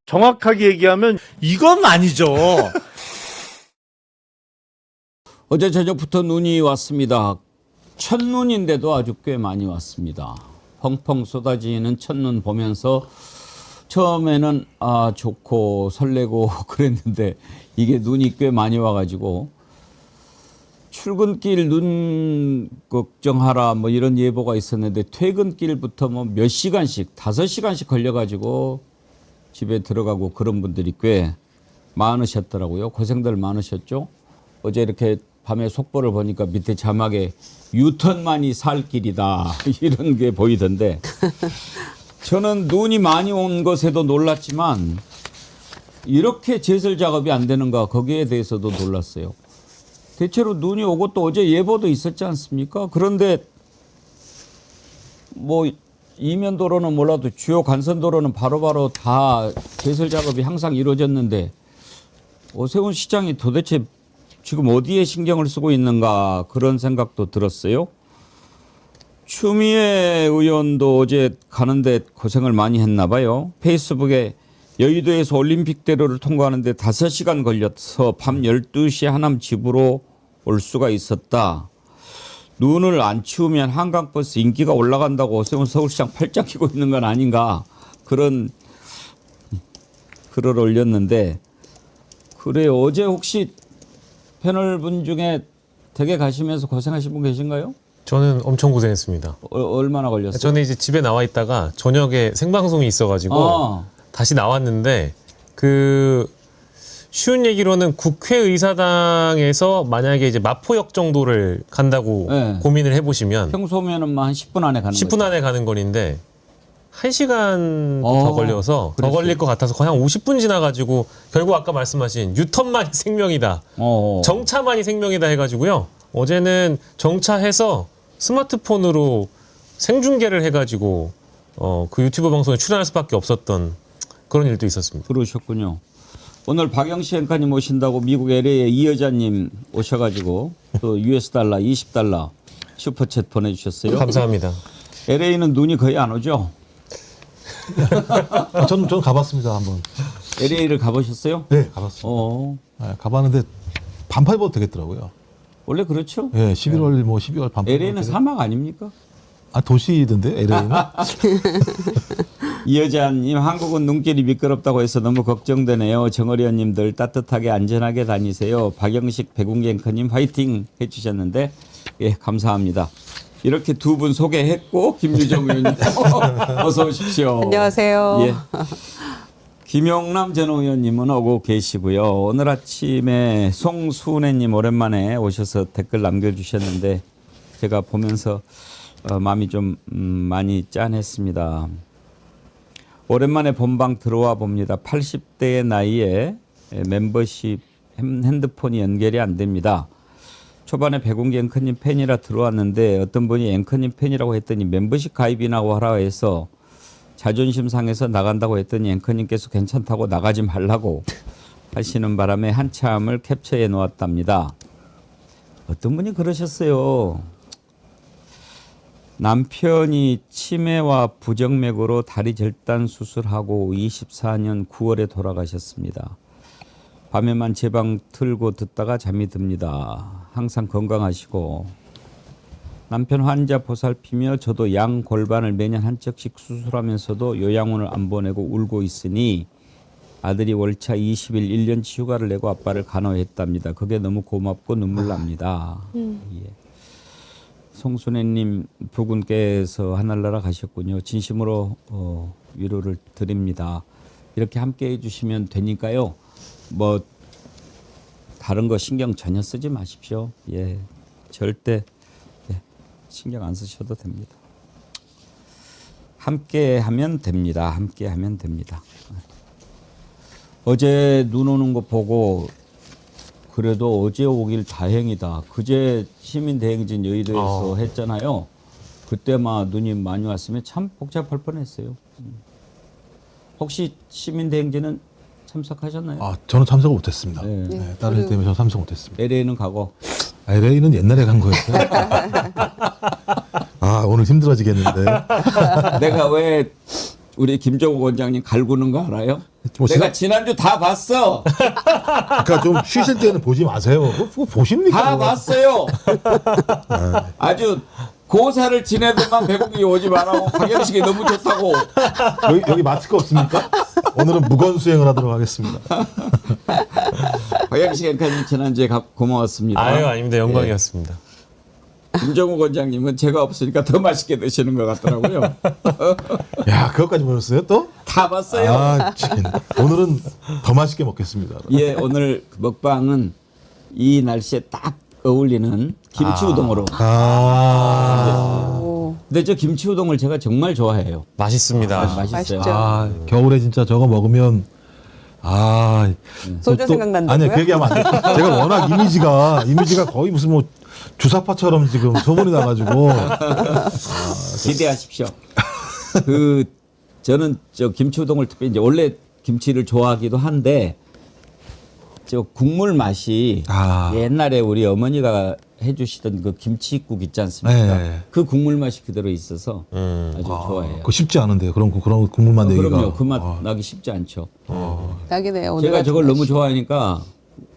정확하게 얘기하면 이건 아니죠. 어제 저녁부터 눈이 왔습니다. 첫눈인데도 아주 꽤 많이 왔습니다. 펑펑 쏟아지는 첫눈 보면서 처음에는 좋고 설레고 그랬는데 이게 눈이 꽤 많이 와가지고 출근길 눈 걱정하라 뭐 이런 예보가 있었는데 퇴근길부터 뭐 몇 시간씩 5시간씩 걸려가지고 집에 들어가고 그런 분들이 꽤 많으셨더라고요. 고생들 많으셨죠. 어제 이렇게 밤에 속보를 보니까 밑에 자막에 유턴만이 살 길이다 이런 게 보이던데 저는 눈이 많이 온 것에도 놀랐지만 이렇게 제설 작업이 안 되는가 거기에 대해서도 놀랐어요. 대체로 눈이 오고 또 어제 예보도 있었지 않습니까? 그런데 뭐 이면도로는 몰라도 주요 간선도로는 바로바로 다 제설 작업이 항상 이루어졌는데 오세훈 시장이 도대체 지금 어디에 신경을 쓰고 있는가 그런 생각도 들었어요. 추미애 의원도 어제 가는데 고생을 많이 했나 봐요. 페이스북에 여의도에서 올림픽대로를 통과하는데 5시간 걸려서 밤 12시에 하남 집으로 올 수가 있었다. 눈을 안 치우면 한강버스 인기가 올라간다고 오세훈 서울시장 팔짱 끼고 있는 건 아닌가 그런 글을 올렸는데 그래요. 어제 혹시 패널 분 중에 댁에 가시면서 고생하신 분 계신가요? 저는 엄청 고생했습니다. 얼마나 걸렸어요? 저는 이제 집에 나와 있다가 저녁에 생방송이 있어가지고 다시 나왔는데 그 쉬운 얘기로는 국회의사당에서 만약에 이제 마포역 정도를 간다고 네. 고민을 해보시면 평소면은 한 10분 안에 가는 10분 거죠. 안에 가는 거리인데 1시간 더 걸려서 그랬어요. 더 걸릴 것 같아서 거의 한 50분 지나가지고 결국 아까 말씀하신 유턴만이 생명이다. 정차만이 생명이다 해가지고요. 어제는 정차해서 스마트폰으로 생중계를 해가지고 그 유튜브 방송에 출연할 수밖에 없었던 그런 일도 있었습니다. 그러셨군요. 오늘 박영시 앵커님 오신다고 미국 LA에 이 여자님 오셔가지고 또 US 달러 20달러 슈퍼챗 보내주셨어요. 감사합니다. LA는 눈이 거의 안 오죠? 저는 가봤습니다 한번. LA를 가보셨어요? 네, 가봤습니다. 네, 가봤는데 반팔 입어도 되겠더라고요. 원래 그렇죠? 예, 11월 뭐 12월 반팔. LA는 사막 아닙니까? 도시던데 LA는. 이 여자님 한국은 눈길이 미끄럽다고 해서 너무 걱정되네요. 정어리원님들 따뜻하게 안전하게 다니세요. 박영식 백운기 앵커님 화이팅 해주셨는데 예 감사합니다. 이렇게 두 분 소개했고 김유정 의원님 어서 오십시오. 안녕하세요. 예. 김용남 전 의원님은 오고 계시고요. 오늘 아침에 송수은혜님 오랜만에 오셔서 댓글 남겨주셨는데 제가 보면서 마음이 좀 많이 짠했습니다. 오랜만에 본방 들어와 봅니다. 80대의 나이에 멤버십 핸드폰이 연결이 안 됩니다. 초반에 백운기 앵커님 팬이라 들어왔는데 어떤 분이 앵커님 팬이라고 했더니 멤버십 가입이나 하라 해서 자존심 상해서 나간다고 했더니 앵커님께서 괜찮다고 나가지 말라고 하시는 바람에 한참을 캡처해 놓았답니다. 어떤 분이 그러셨어요. 남편이 치매와 부정맥으로 다리 절단 수술하고 24년 9월에 돌아가셨습니다. 밤에만 제 방 틀고 듣다가 잠이 듭니다. 항상 건강하시고 남편 환자 보살피며 저도 양 골반을 매년 한 짝씩 수술하면서도 요양원을 안 보내고 울고 있으니 아들이 월차 20일 1년치 휴가를 내고 아빠를 간호했답니다. 그게 너무 고맙고 눈물 납니다. 예. 송순애님 부군께서 하늘나라 가셨군요. 진심으로 위로를 드립니다. 이렇게 함께 해주시면 되니까요. 뭐 다른 거 신경 전혀 쓰지 마십시오. 예, 절대 신경 안 쓰셔도 됩니다. 함께 하면 됩니다. 함께 하면 됩니다. 어제 눈 오는 거 보고 그래도 어제 오길 다행이다. 그제 시민대행진 여의도에서 했잖아요. 그때만 눈이 많이 왔으면 참 복잡할 뻔했어요. 혹시 시민대행진은 참석하셨나요? 저는 참석을 못했습니다. 네. 네, 다른 일 때문에 저는 참석 못했습니다. LA는 가고. LA는 옛날에 간 거였어요. 오늘 힘들어지겠는데. 내가 왜 우리 김종욱 원장님 갈구는 거 알아요? 뭐 내가 지난주 다 봤어. 그러니까 좀 쉬실 때는 보지 마세요. 그거 보십니까? 다 그거? 봤어요. 아주 고사를 지내더만 배고프게 오지 말라고 박영식이 너무 좋다고. 여기 마스크 없습니까? 오늘은 무건 수행을 하도록 하겠습니다. 박영식한테 지난주에 고마웠습니다. 아유, 아닙니다. 영광이었습니다. 김정욱 원장님은 제가 없으니까 더 맛있게 드시는 것 같더라고요. 야, 그것까지 보셨어요 또? 다 봤어요. 아, 참. 오늘은 더 맛있게 먹겠습니다. 예, 오늘 먹방은 이 날씨에 딱 어울리는 김치 우동으로. 근데 저 김치 우동을 제가 정말 좋아해요. 맛있습니다. 맛있어요. 아, 겨울에 진짜 저거 먹으면 소주 생각난다고요? 아니, 그 얘기하면 안 돼. 제가 워낙 이미지가 거의 무슨 뭐 주사파처럼 지금 소문이 나가지고. 기대하십시오. 저는 저 김치 우동을 특별히 이제 원래 김치를 좋아하기도 한데 저 국물 맛이 옛날에 우리 어머니가 해주시던 그 김치국 있지 않습니까? 네. 그 국물 맛이 그대로 있어서 아주 좋아해요. 그거 쉽지 않은데요. 그런 국물만 내기가. 그럼요. 그 맛 나기 쉽지 않죠. 딱이네요. 오늘 제가 같은 저걸 너무 날씨. 좋아하니까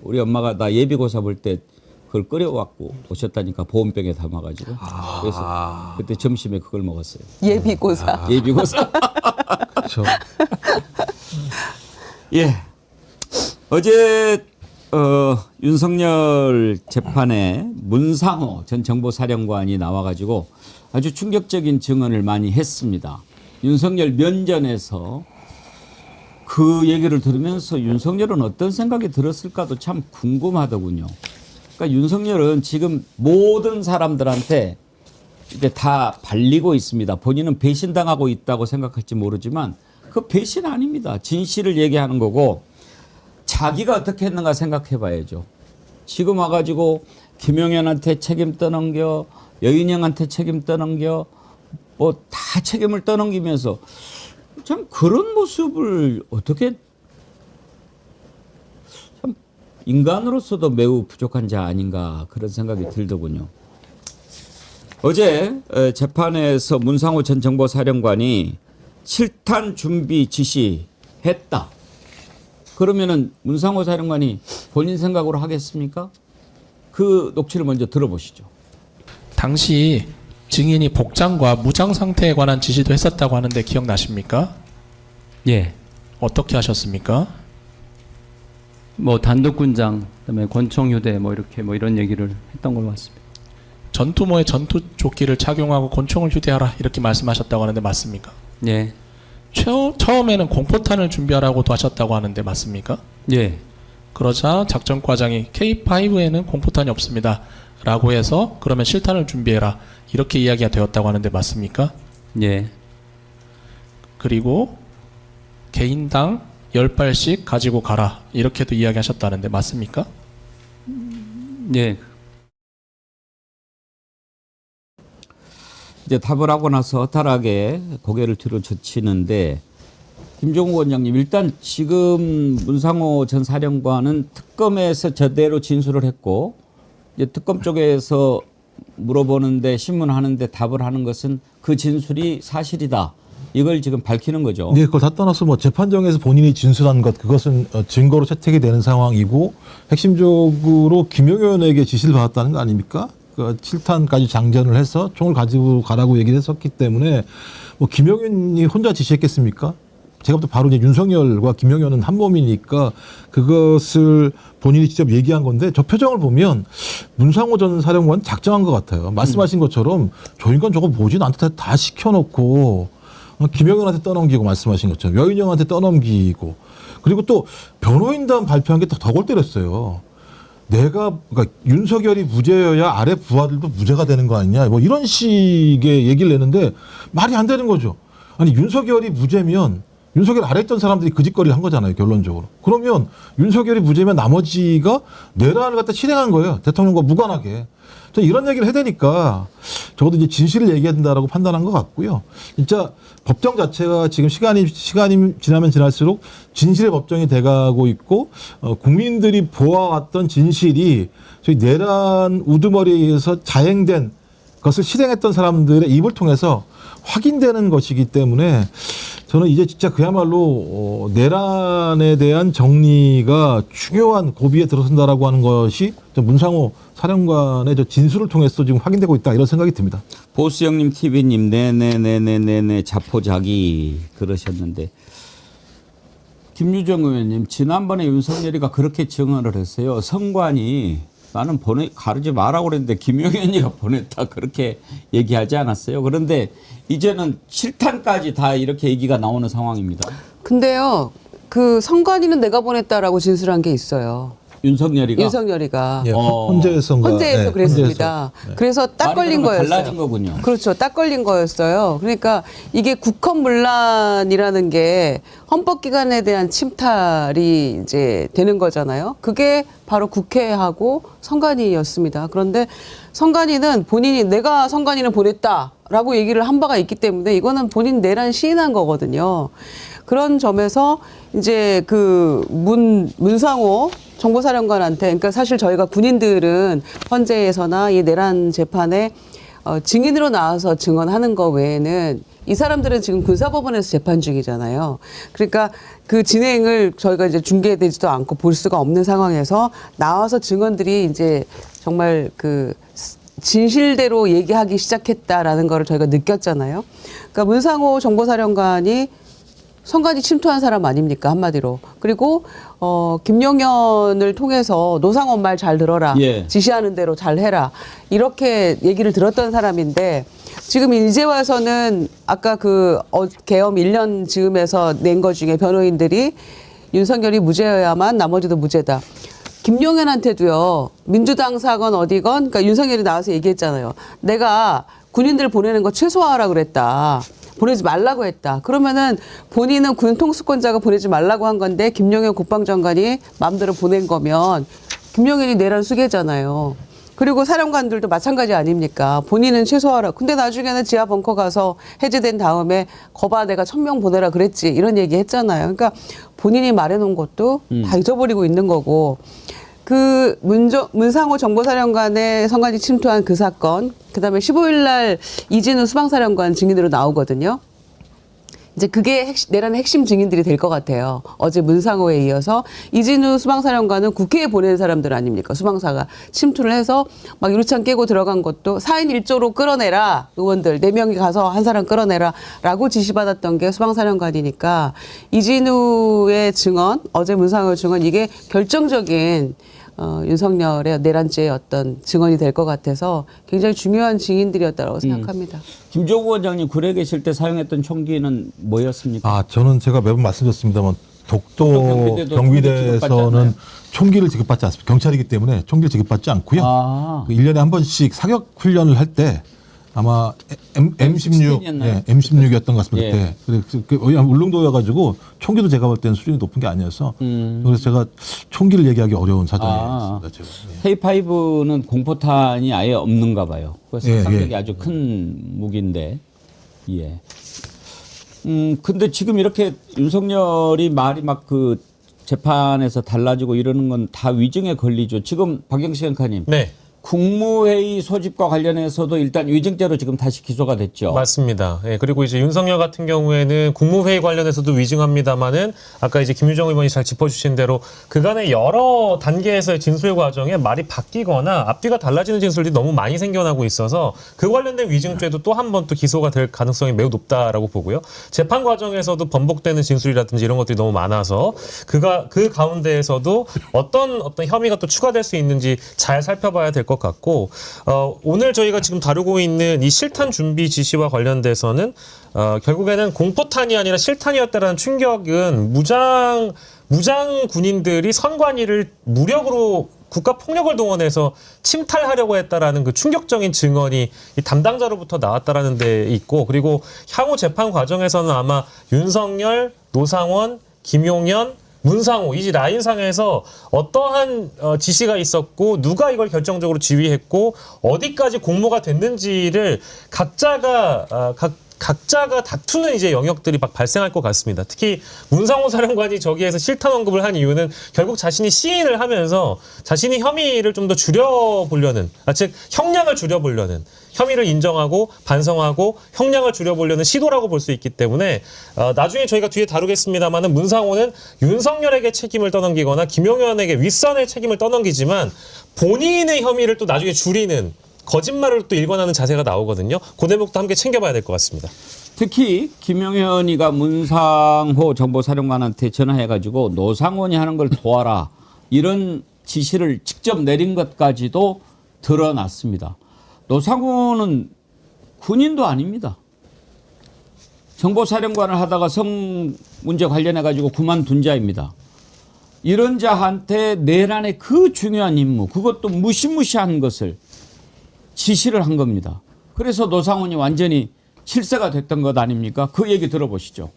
우리 엄마가 나 예비고사 볼 때 그걸 끓여갖고 오셨다니까 보온병에 담아가지고 그래서 그때 점심에 그걸 먹었어요. 예비고사. 예비고사. 그렇죠. 예. 어제 윤석열 재판에 문상호 전 정보사령관이 나와가지고 아주 충격적인 증언을 많이 했습니다. 윤석열 면전에서 그 얘기를 들으면서 윤석열은 어떤 생각이 들었을까도 참 궁금하더군요. 그러니까 윤석열은 지금 모든 사람들한테 이제 다 발리고 있습니다. 본인은 배신당하고 있다고 생각할지 모르지만 그 배신 아닙니다. 진실을 얘기하는 거고 자기가 어떻게 했는가 생각해 봐야죠. 지금 와가지고 김용현한테 책임 떠넘겨, 여인영한테 책임 떠넘겨, 뭐 다 책임을 떠넘기면서 참 그런 모습을 어떻게 참 인간으로서도 매우 부족한 자 아닌가 그런 생각이 들더군요. 어제 재판에서 문상호 전 정보사령관이 실탄 준비 지시했다. 그러면은 문상호 사령관이 본인 생각으로 하겠습니까? 그 녹취를 먼저 들어보시죠. 당시 증인이 복장과 무장 상태에 관한 지시도 했었다고 하는데 기억나십니까? 예. 어떻게 하셨습니까? 뭐 단독군장, 그다음에 권총휴대 뭐 이렇게 뭐 이런 얘기를 했던 걸로 봤습니다. 전투모에 전투조끼를 착용하고 권총을 휴대하라 이렇게 말씀하셨다고 하는데 맞습니까? 예. 처음에는 공포탄을 준비하라고도 하셨다고 하는데 맞습니까? 예. 그러자 작전과장이 K5에는 공포탄이 없습니다 라고 해서 그러면 실탄을 준비해라 이렇게 이야기가 되었다고 하는데 맞습니까? 예. 그리고 개인당 10발씩 가지고 가라 이렇게도 이야기하셨다는데 맞습니까? 예. 이제 답을 하고 나서 허탈하게 고개를 뒤로 젖히는데 김종욱 원장님 일단 지금 문상호 전 사령관은 특검에서 저대로 진술을 했고 이제 특검 쪽에서 물어보는데 신문하는데 답을 하는 것은 그 진술이 사실이다. 이걸 지금 밝히는 거죠. 네, 그걸 다 떠나서 뭐 재판정에서 본인이 진술한 것 그것은 증거로 채택이 되는 상황이고 핵심적으로 김용현에게 지시를 받았다는 거 아닙니까? 그 7탄까지 장전을 해서 총을 가지고 가라고 얘기를 했었기 때문에 뭐 김용현이 혼자 지시했겠습니까? 제가 볼 때 바로 이제 윤석열과 김용현은 한 몸이니까 그것을 본인이 직접 얘기한 건데 저 표정을 보면 문상호 전 사령관 작정한 것 같아요. 말씀하신 것처럼 저 인간 저거 뭐지? 나한테 다 시켜놓고 김용현한테 떠넘기고 말씀하신 것처럼 여인영한테 떠넘기고 그리고 또 변호인단 발표한 게 더 골 때렸어요. 그러니까 윤석열이 무죄여야 아래 부하들도 무죄가 되는 거 아니냐 뭐 이런 식의 얘기를 내는데 말이 안 되는 거죠. 아니 윤석열이 무죄면 윤석열 아래 있던 사람들이 그 짓거리를 한 거잖아요 결론적으로. 그러면 윤석열이 무죄면 나머지가 내란을 갖다 실행한 거예요. 대통령과 무관하게. 저 이런 얘기를 해야 되니까 적어도 이제 진실을 얘기해야 된다라고 판단한 것 같고요. 진짜 법정 자체가 지금 시간이 지나면 지날수록 진실의 법정이 돼가고 있고 국민들이 보아왔던 진실이 저희 내란 우두머리에 의해서 자행된 것을 실행했던 사람들의 입을 통해서 확인되는 것이기 때문에 저는 이제 진짜 그야말로 내란에 대한 정리가 중요한 고비에 들어선다라고 하는 것이 문상호 사령관의 저 진술을 통해서 지금 확인되고 있다 이런 생각이 듭니다. 보수형님 TV님 네네네네네네 자포자기 그러셨는데 김유정 의원님 지난번에 윤석열이가 그렇게 증언을 했어요. 성관이 나는 가르지 말라고 그랬는데 김용현이가 보냈다 그렇게 얘기하지 않았어요. 그런데 이제는 7탄까지 다 이렇게 얘기가 나오는 상황입니다. 근데요, 그 성관이는 내가 보냈다라고 진술한 게 있어요. 윤석열이가 윤석열이가. 예, 헌재에서인가? 헌재에서 네, 그랬습니다. 헌재에서. 네. 그래서 딱 말이 걸린 그러면 거였어요. 달라진 거군요. 그렇죠. 딱 걸린 거였어요. 그러니까 이게 국헌문란이라는 게 헌법기관에 대한 침탈이 이제 되는 거잖아요. 그게 바로 국회하고 성관이였습니다. 그런데 성관이는 본인이 내가 성관이는 보냈다라고 얘기를 한 바가 있기 때문에 이거는 본인 내란 시인한 거거든요. 그런 점에서 이제 그 문상호 정보사령관한테, 그러니까 사실 저희가 군인들은 헌재에서나 이 내란 재판에 증인으로 나와서 증언하는 거 외에는 이 사람들은 지금 군사법원에서 재판 중이잖아요. 그러니까 그 진행을 저희가 이제 중계되지도 않고 볼 수가 없는 상황에서 나와서 증언들이 이제 정말 그 진실대로 얘기하기 시작했다라는 거를 저희가 느꼈잖아요. 그러니까 문상호 정보사령관이 성관이 침투한 사람 아닙니까, 한마디로. 그리고 김용현을 통해서 노상원 말 잘 들어라. 예. 지시하는 대로 잘 해라. 이렇게 얘기를 들었던 사람인데 지금 이제 와서는 아까 그 계엄 1년 즈음에서 낸 거 중에 변호인들이 윤석열이 무죄여야만 나머지도 무죄다. 김용현한테도요. 민주당 사건 어디건 그러니까 윤석열이 나와서 얘기했잖아요. 내가 군인들 보내는 거 최소화하라 그랬다. 보내지 말라고 했다. 그러면은 본인은 군 통수권자가 보내지 말라고 한 건데 김용현 국방장관이 마음대로 보낸 거면 김용현이 내란 수괴잖아요. 그리고 사령관들도 마찬가지 아닙니까? 본인은 최소화하라. 근데 나중에는 지하 벙커 가서 해제된 다음에 거봐 내가 1000명 보내라 그랬지. 이런 얘기 했잖아요. 그러니까 본인이 말해놓은 것도 다 잊어버리고 있는 거고. 그 문상호 정보사령관의 성관이 침투한 그 사건, 그다음에 15일 날 이진우 수방사령관 증인으로 나오거든요. 이제 그게 내란의 핵심 증인들이 될 것 같아요. 어제 문상호에 이어서 이진우 수방사령관은 국회에 보낸 사람들 아닙니까? 수방사가 침투를 해서 막 유리창 깨고 들어간 것도 4인 1조로 끌어내라. 의원들 4명이 가서 한 사람 끌어내라 라고 지시받았던 게 수방사령관이니까 이진우의 증언, 어제 문상호의 증언 이게 결정적인 윤석열의 내란죄의 어떤 증언이 될 것 같아서 굉장히 중요한 증인들이었다고 생각합니다. 김종우 원장님 굴에 계실 때 사용했던 총기는 뭐였습니까? 아, 저는 제가 매번 말씀드렸습니다만 독도 경비대도 경비대에서는 총기를 지급받지 않습니다. 경찰이기 때문에 총기를 지급받지 않고요. 아. 그 1년에 한 번씩 사격 훈련을 할 때 아마 M16, M16이었나요? M16이었던 것 같습니다. 예. 그때. 그 울릉도여가지고 총기도 제가 볼 때는 수준이 높은 게 아니어서 그래서 제가 총기를 얘기하기 어려운 사정이었습니다. 제가. 예. K5는 공포탄이 아예 없는가 봐요. 그래서 예, 상당히 예. 아주 큰 무기인데. 예. 근데 지금 이렇게 윤석열이 말이 막 그 재판에서 달라지고 이러는 건 다 위증에 걸리죠. 지금 박영식 앵커님. 네. 국무회의 소집과 관련해서도 일단 위증죄로 지금 다시 기소가 됐죠. 맞습니다. 예, 그리고 이제 윤석열 같은 경우에는 국무회의 관련해서도 위증합니다만은 아까 이제 김유정 의원이 잘 짚어주신 대로 그간의 여러 단계에서의 진술 과정에 말이 바뀌거나 앞뒤가 달라지는 진술들이 너무 많이 생겨나고 있어서 그 관련된 위증죄도 또 한 번 또 기소가 될 가능성이 매우 높다라고 보고요. 재판 과정에서도 번복되는 진술이라든지 이런 것들이 너무 많아서 그 가운데에서도 어떤 혐의가 또 추가될 수 있는지 잘 살펴봐야 될 것 같고 오늘 저희가 지금 다루고 있는 이 실탄 준비 지시와 관련돼서는 결국에는 공포탄이 아니라 실탄이었다라는 충격은 무장 군인들이 선관위를 무력으로 국가 폭력을 동원해서 침탈하려고 했다라는 그 충격적인 증언이 이 담당자로부터 나왔다라는 데 있고 그리고 향후 재판 과정에서는 아마 윤석열, 노상원, 김용현 문상호 이 라인상에서 어떠한 지시가 있었고 누가 이걸 결정적으로 지휘했고 어디까지 공모가 됐는지를 각자가 다투는 이제 영역들이 막 발생할 것 같습니다. 특히 문상호 사령관이 저기에서 실탄 언급을 한 이유는 결국 자신이 시인을 하면서 자신이 혐의를 좀 더 줄여보려는, 즉 형량을 줄여보려는 혐의를 인정하고 반성하고 형량을 줄여보려는 시도라고 볼 수 있기 때문에 나중에 저희가 뒤에 다루겠습니다만은 문상호는 윤석열에게 책임을 떠넘기거나 김용현에게 윗선의 책임을 떠넘기지만 본인의 혐의를 또 나중에 줄이는 거짓말을 또 일관하는 자세가 나오거든요. 그 대목도 함께 챙겨봐야 될 것 같습니다. 특히 김용현이가 문상호 정보사령관한테 전화해가지고 노상원이 하는 걸 도와라 이런 지시를 직접 내린 것까지도 드러났습니다. 노상원은 군인도 아닙니다. 정보사령관을 하다가 성 문제 관련해가지고 그만둔 자입니다. 이런 자한테 내란의 그 중요한 임무, 그것도 무시무시한 것을 지시를 한 겁니다. 그래서 노상원이 완전히 실세가 됐던 것 아닙니까? 그 얘기 들어보시죠.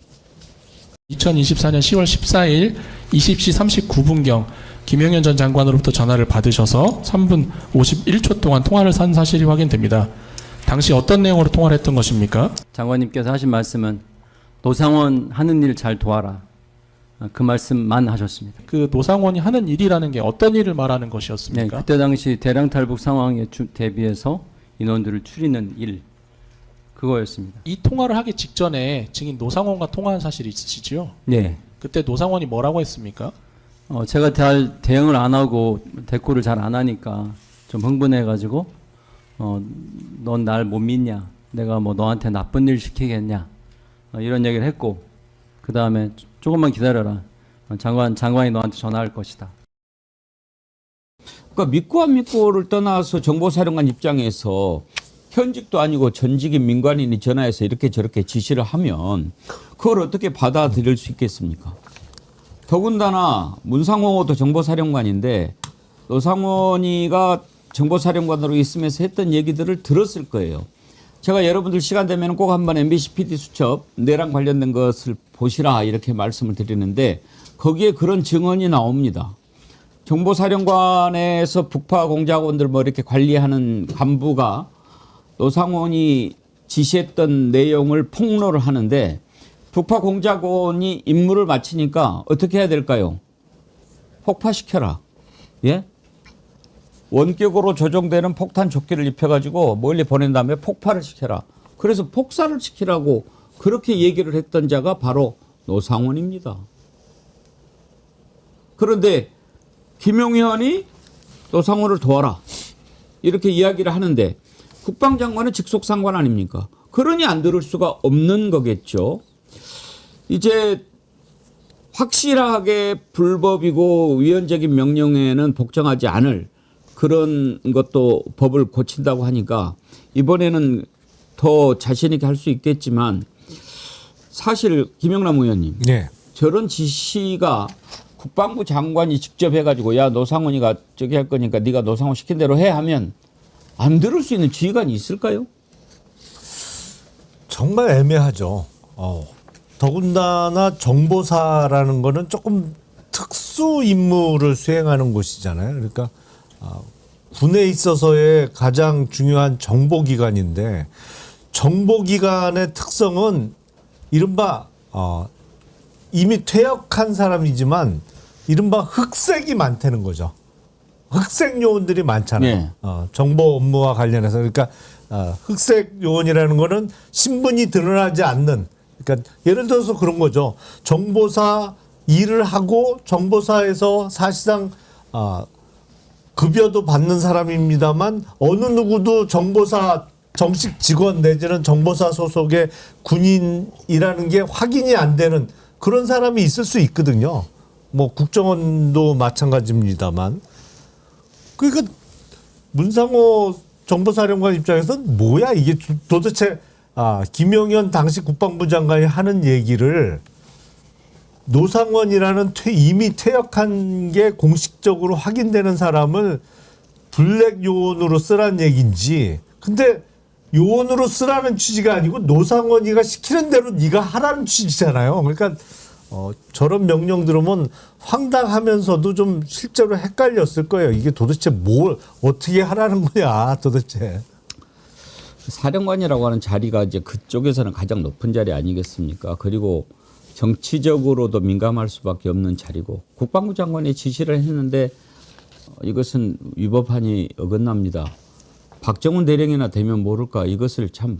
2024년 10월 14일 20시 39분경 김용현 전 장관으로부터 전화를 받으셔서 3분 51초 동안 통화를 한 사실이 확인됩니다. 당시 어떤 내용으로 통화를 했던 것입니까? 장관님께서 하신 말씀은 노상원 하는 일 잘 도와라. 그 말씀만 하셨습니다. 그 노상원이 하는 일이라는 게 어떤 일을 말하는 네, 것이었습니까? 그때 당시 대량 탈북 상황에 대비해서 인원들을 줄이는 일, 그거였습니다. 이 통화를 하기 직전에 증인 노상원과 통화한 사실이 있으시죠? 네. 그때 노상원이 뭐라고 했습니까? 제가 잘 대응을 안 하고 대꾸를 잘 안 하니까 좀 흥분해가지고 넌 날 못 믿냐? 내가 뭐 너한테 나쁜 일 시키겠냐? 이런 얘기를 했고 그 다음에 조금만 기다려라. 장관이 너한테 전화할 것이다. 그러니까 믿고 안 믿고를 떠나서 정보사령관 입장에서 현직도 아니고 전직인 민관인이 전화해서 이렇게 저렇게 지시를 하면 그걸 어떻게 받아들일 수 있겠습니까? 더군다나 문상호도 정보사령관인데 노상원이가 정보사령관으로 있으면서 했던 얘기들을 들었을 거예요. 제가 여러분들 시간 되면 꼭 한번 MBC PD 수첩 내란 관련된 것을 보시라 이렇게 말씀을 드리는데 거기에 그런 증언이 나옵니다. 정보사령관에서 북파 공작원들 뭐 이렇게 관리하는 간부가 노상원이 지시했던 내용을 폭로를 하는데 북파 공작원이 임무를 마치니까 어떻게 해야 될까요? 폭파시켜라. 예? 원격으로 조종되는 폭탄 조끼를 입혀가지고 멀리 보낸 다음에 폭발을 시켜라. 그래서 폭사를 시키라고 그렇게 얘기를 했던 자가 바로 노상원입니다. 그런데 김용현이 노상원을 도와라. 이렇게 이야기를 하는데 국방장관은 직속상관 아닙니까? 그러니 안 들을 수가 없는 거겠죠. 이제 확실하게 불법이고 위헌적인 명령에는 복종하지 않을 그런 것도 법을 고친다고 하니까 이번에는 더 자신 있게 할 수 있겠지만 사실 김영남 의원님 네. 저런 지시가 국방부 장관이 직접 해가지고 야 노상원이가 저기 할 거니까 네가 노상원 시킨 대로 해 하면 안 들을 수 있는 지휘관이 있을까요? 정말 애매하죠. 더군다나 정보사라는 거는 조금 특수 임무를 수행하는 곳이잖아요. 그러니까 군에 있어서의 가장 중요한 정보기관인데 정보기관의 특성은 이른바 이미 퇴역한 사람이지만 이른바 흑색이 많다는 거죠. 흑색 요원들이 많잖아요. 네. 정보 업무와 관련해서. 그러니까 흑색 요원이라는 거는 신분이 드러나지 않는, 그러니까 예를 들어서 그런 거죠. 정보사 일을 하고 정보사에서 사실상 급여도 받는 사람입니다만 어느 누구도 정보사 정식 직원 내지는 정보사 소속의 군인이라는 게 확인이 안 되는 그런 사람이 있을 수 있거든요. 뭐 국정원도 마찬가지입니다만. 그러니까 문상호 정보사령관 입장에서는 뭐야 이게 도대체 김용현 당시 국방부 장관이 하는 얘기를 노상원이라는 이미 퇴역한 게 공식적으로 확인되는 사람을 블랙 요원으로 쓰라는 얘기인지, 근데 요원으로 쓰라는 취지가 아니고 노상원이가 시키는 대로 네가 하라는 취지잖아요. 그러니까 저런 명령 들으면 황당하면서도 좀 실제로 헷갈렸을 거예요. 이게 도대체 뭘 어떻게 하라는 거야 도대체. 사령관이라고 하는 자리가 이제 그쪽에서는 가장 높은 자리 아니겠습니까? 그리고 정치적으로도 민감할 수밖에 없는 자리고 국방부 장관이 지시를 했는데 이것은 위법하니 어긋납니다. 박정훈 대령이나 되면 모를까 이것을 참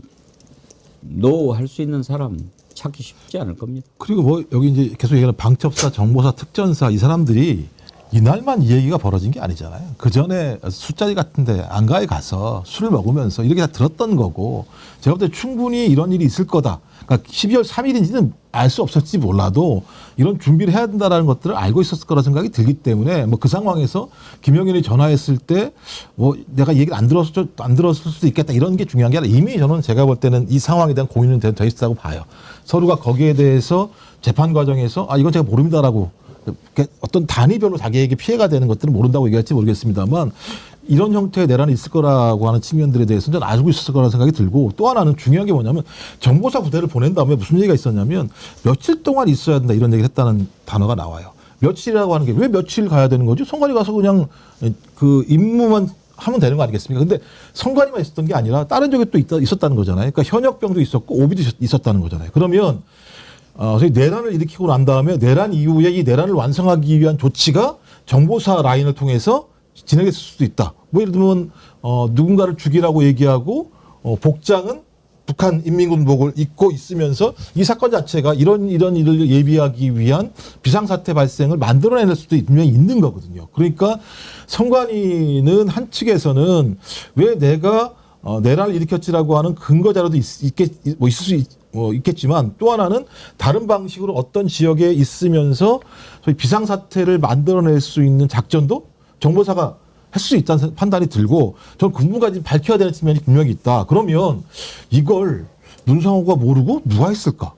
노할 수 있는 사람 찾기 쉽지 않을 겁니다. 그리고 뭐 여기 이제 계속 얘기하는 방첩사, 정보사, 특전사 이 사람들이 이날만 이 얘기가 벌어진 게 아니잖아요. 그 전에 술자리 같은데 안가에 가서 술을 먹으면서 이렇게 다 들었던 거고 제가 볼 때 충분히 이런 일이 있을 거다. 그러니까 12월 3일인지는 알 수 없었지 몰라도 이런 준비를 해야 된다라는 것들을 알고 있었을 거라 생각이 들기 때문에 뭐 그 상황에서 김영현이 전화했을 때 뭐 내가 얘기를 안 들었을 수도 있겠다 이런 게 중요한 게 아니라 이미 저는 제가 볼 때는 이 상황에 대한 고민은 돼 있다고 봐요. 서로가 거기에 대해서 재판 과정에서 이건 제가 모릅니다라고 어떤 단위별로 자기에게 피해가 되는 것들은 모른다고 얘기할지 모르겠습니다만 이런 형태의 내란이 있을 거라고 하는 측면들에 대해서는 저는 알고 있었을 거라는 생각이 들고 또 하나는 중요한 게 뭐냐면 정보사 부대를 보낸 다음에 무슨 얘기가 있었냐면 며칠 동안 있어야 된다 이런 얘기를 했다는 단어가 나와요. 며칠이라고 하는 게 왜 며칠 가야 되는 거죠? 선관위 가서 그냥 그 임무만 하면 되는 거 아니겠습니까? 근데 선관위만 있었던 게 아니라 다른 쪽에 또 있었다는 거잖아요. 그러니까 현역병도 있었고 오비도 있었다는 거잖아요. 그러면 저희 내란을 일으키고 난 다음에 내란 이후에 이 내란을 완성하기 위한 조치가 정보사 라인을 통해서 진행됐을 수도 있다. 뭐 예를 들면 누군가를 죽이라고 얘기하고 복장은 북한 인민군복을 입고 있으면서 이 사건 자체가 이런 일을 예비하기 위한 비상사태 발생을 만들어낼 수도 분명히 있는 거거든요. 그러니까 선관위는 한 측에서는 왜 내가 내란을 일으켰지라고 하는 근거 자료도 있을 수 있겠지만 또 하나는 다른 방식으로 어떤 지역에 있으면서 소위 비상사태를 만들어낼 수 있는 작전도 정보사가 할 수 있다는 판단이 들고 저는 그 부분까지 밝혀야 되는 측면이 분명히 있다. 그러면 이걸 문상호가 모르고 누가 했을까?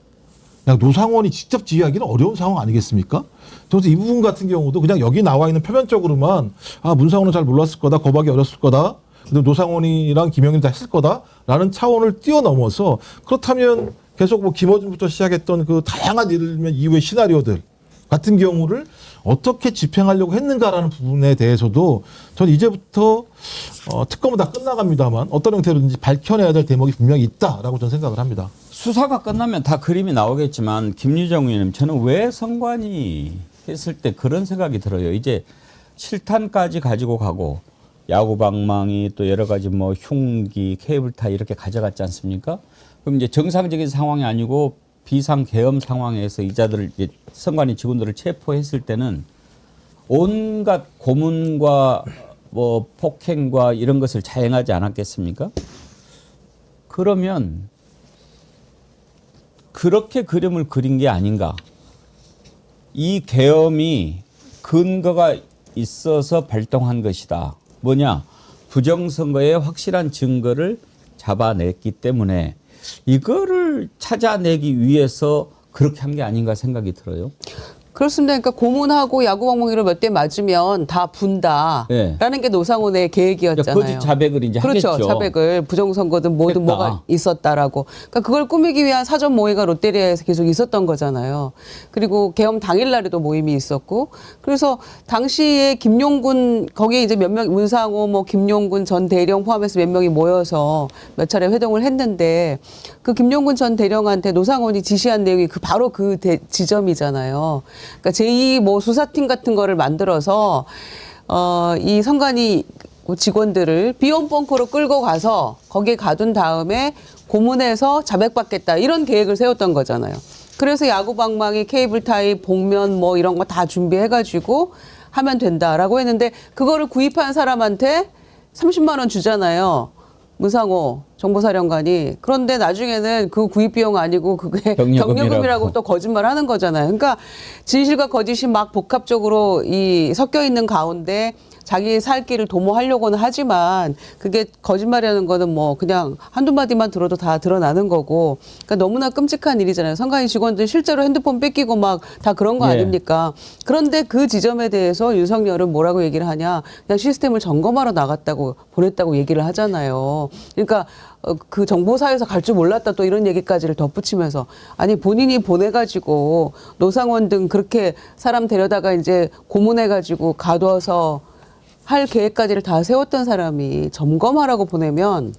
그냥 노상원이 직접 지휘하기는 어려운 상황 아니겠습니까? 그래서 이 부분 같은 경우도 그냥 여기 나와 있는 표면적으로만 문상호는 잘 몰랐을 거다. 거박이 어렸을 거다. 근데 노상원이랑 김영현이 다 했을 거다라는 차원을 뛰어넘어서 그렇다면 계속 뭐 김어준부터 시작했던 그 다양한 예를 들면 이후의 시나리오들 같은 경우를 어떻게 집행하려고 했는가라는 부분에 대해서도 전 이제부터 특검은 다 끝나갑니다만 어떤 형태로든지 밝혀내야 될 대목이 분명히 있다라고 저는 생각을 합니다. 수사가 끝나면 다 그림이 나오겠지만 김유정 의원님 저는 왜 선관위 했을 때 그런 생각이 들어요. 이제 7탄까지 가지고 가고 야구방망이 또 여러 가지 뭐 흉기 케이블타 이렇게 가져갔지 않습니까? 그럼 이제 정상적인 상황이 아니고 비상 계엄 상황에서 이자들을 선관위 직원들을 체포했을 때는 온갖 고문과 뭐 폭행과 이런 것을 자행하지 않았겠습니까? 그러면 그렇게 그림을 그린 게 아닌가? 이 계엄이 근거가 있어서 발동한 것이다. 뭐냐? 부정선거의 확실한 증거를 잡아냈기 때문에 이거를 찾아내기 위해서 그렇게 한 게 아닌가 생각이 들어요. 그렇습니다. 그러니까 고문하고 야구방망이로 몇 대 맞으면 다 분다라는 게 노상원의 계획이었잖아요. 거짓 자백을 이제 그렇죠. 하겠죠. 자백을 부정선거든 뭐든 했다. 뭐가 있었다라고. 그러니까 그걸 꾸미기 위한 사전 모의가 롯데리아에서 계속 있었던 거잖아요. 그리고 계엄 당일날에도 모임이 있었고, 그래서 당시에 김용군 거기에 이제 몇 명 문상호, 뭐 김용군 전 대령 포함해서 몇 명이 모여서 몇 차례 회동을 했는데 그 김용군 전 대령한테 노상원이 지시한 내용이 바로 그 지점이잖아요. 그러니까 제2 뭐 수사팀 같은 거를 만들어서 이 선관위 직원들을 비원 벙커로 끌고 가서 거기에 가둔 다음에 고문해서 자백받겠다 이런 계획을 세웠던 거잖아요. 그래서 야구방망이, 케이블타이, 복면 뭐 이런 거 다 준비해가지고 하면 된다라고 했는데 그거를 구입한 사람한테 30만 원 주잖아요. 문상호 정보사령관이. 그런데 나중에는 그 구입 비용 아니고 그게 경력금이라고 또 거짓말하는 거잖아요. 그러니까 진실과 거짓이 막 복합적으로 섞여 있는 가운데 자기 살 길을 도모하려고는 하지만 그게 거짓말이라는 거는 뭐 그냥 한두 마디만 들어도 다 드러나는 거고. 그러니까 너무나 끔찍한 일이잖아요. 선관위 직원들 실제로 핸드폰 뺏기고 막 다 그런 거 아닙니까? 그런데 그 지점에 대해서 윤석열은 뭐라고 얘기를 하냐. 그냥 시스템을 점검하러 나갔다고 보냈다고 얘기를 하잖아요. 그러니까 그 정보사에서 갈 줄 몰랐다 또 이런 얘기까지를 덧붙이면서 아니 본인이 보내가지고 노상원 등 그렇게 사람 데려다가 이제 고문해가지고 가둬서 할 계획까지를 다 세웠던 사람이 점검하라고 보내면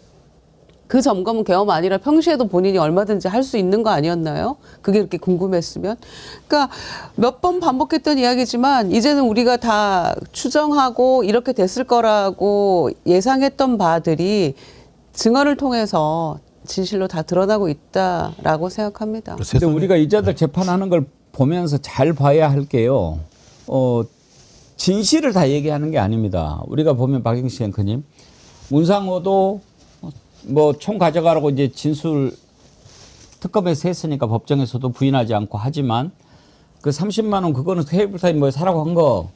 그 점검은 계엄 아니라 평시에도 본인이 얼마든지 할 수 있는 거 아니었나요? 그게 그렇게 궁금했으면. 그러니까 몇 번 반복했던 이야기지만 이제는 우리가 다 추정하고 이렇게 됐을 거라고 예상했던 바들이 증언을 통해서 진실로 다 드러나고 있다라고 생각합니다. 근데 우리가 이자들 재판하는 걸 보면서 잘 봐야 할 게요. 진실을 다 얘기하는 게 아닙니다. 우리가 보면 박영식 앵커님, 문상호도 뭐 총 가져가라고 이제 진술 특검에서 했으니까 법정에서도 부인하지 않고 하지만 그 30만 원 그거는 테이블 타임 뭐 사라고 한 거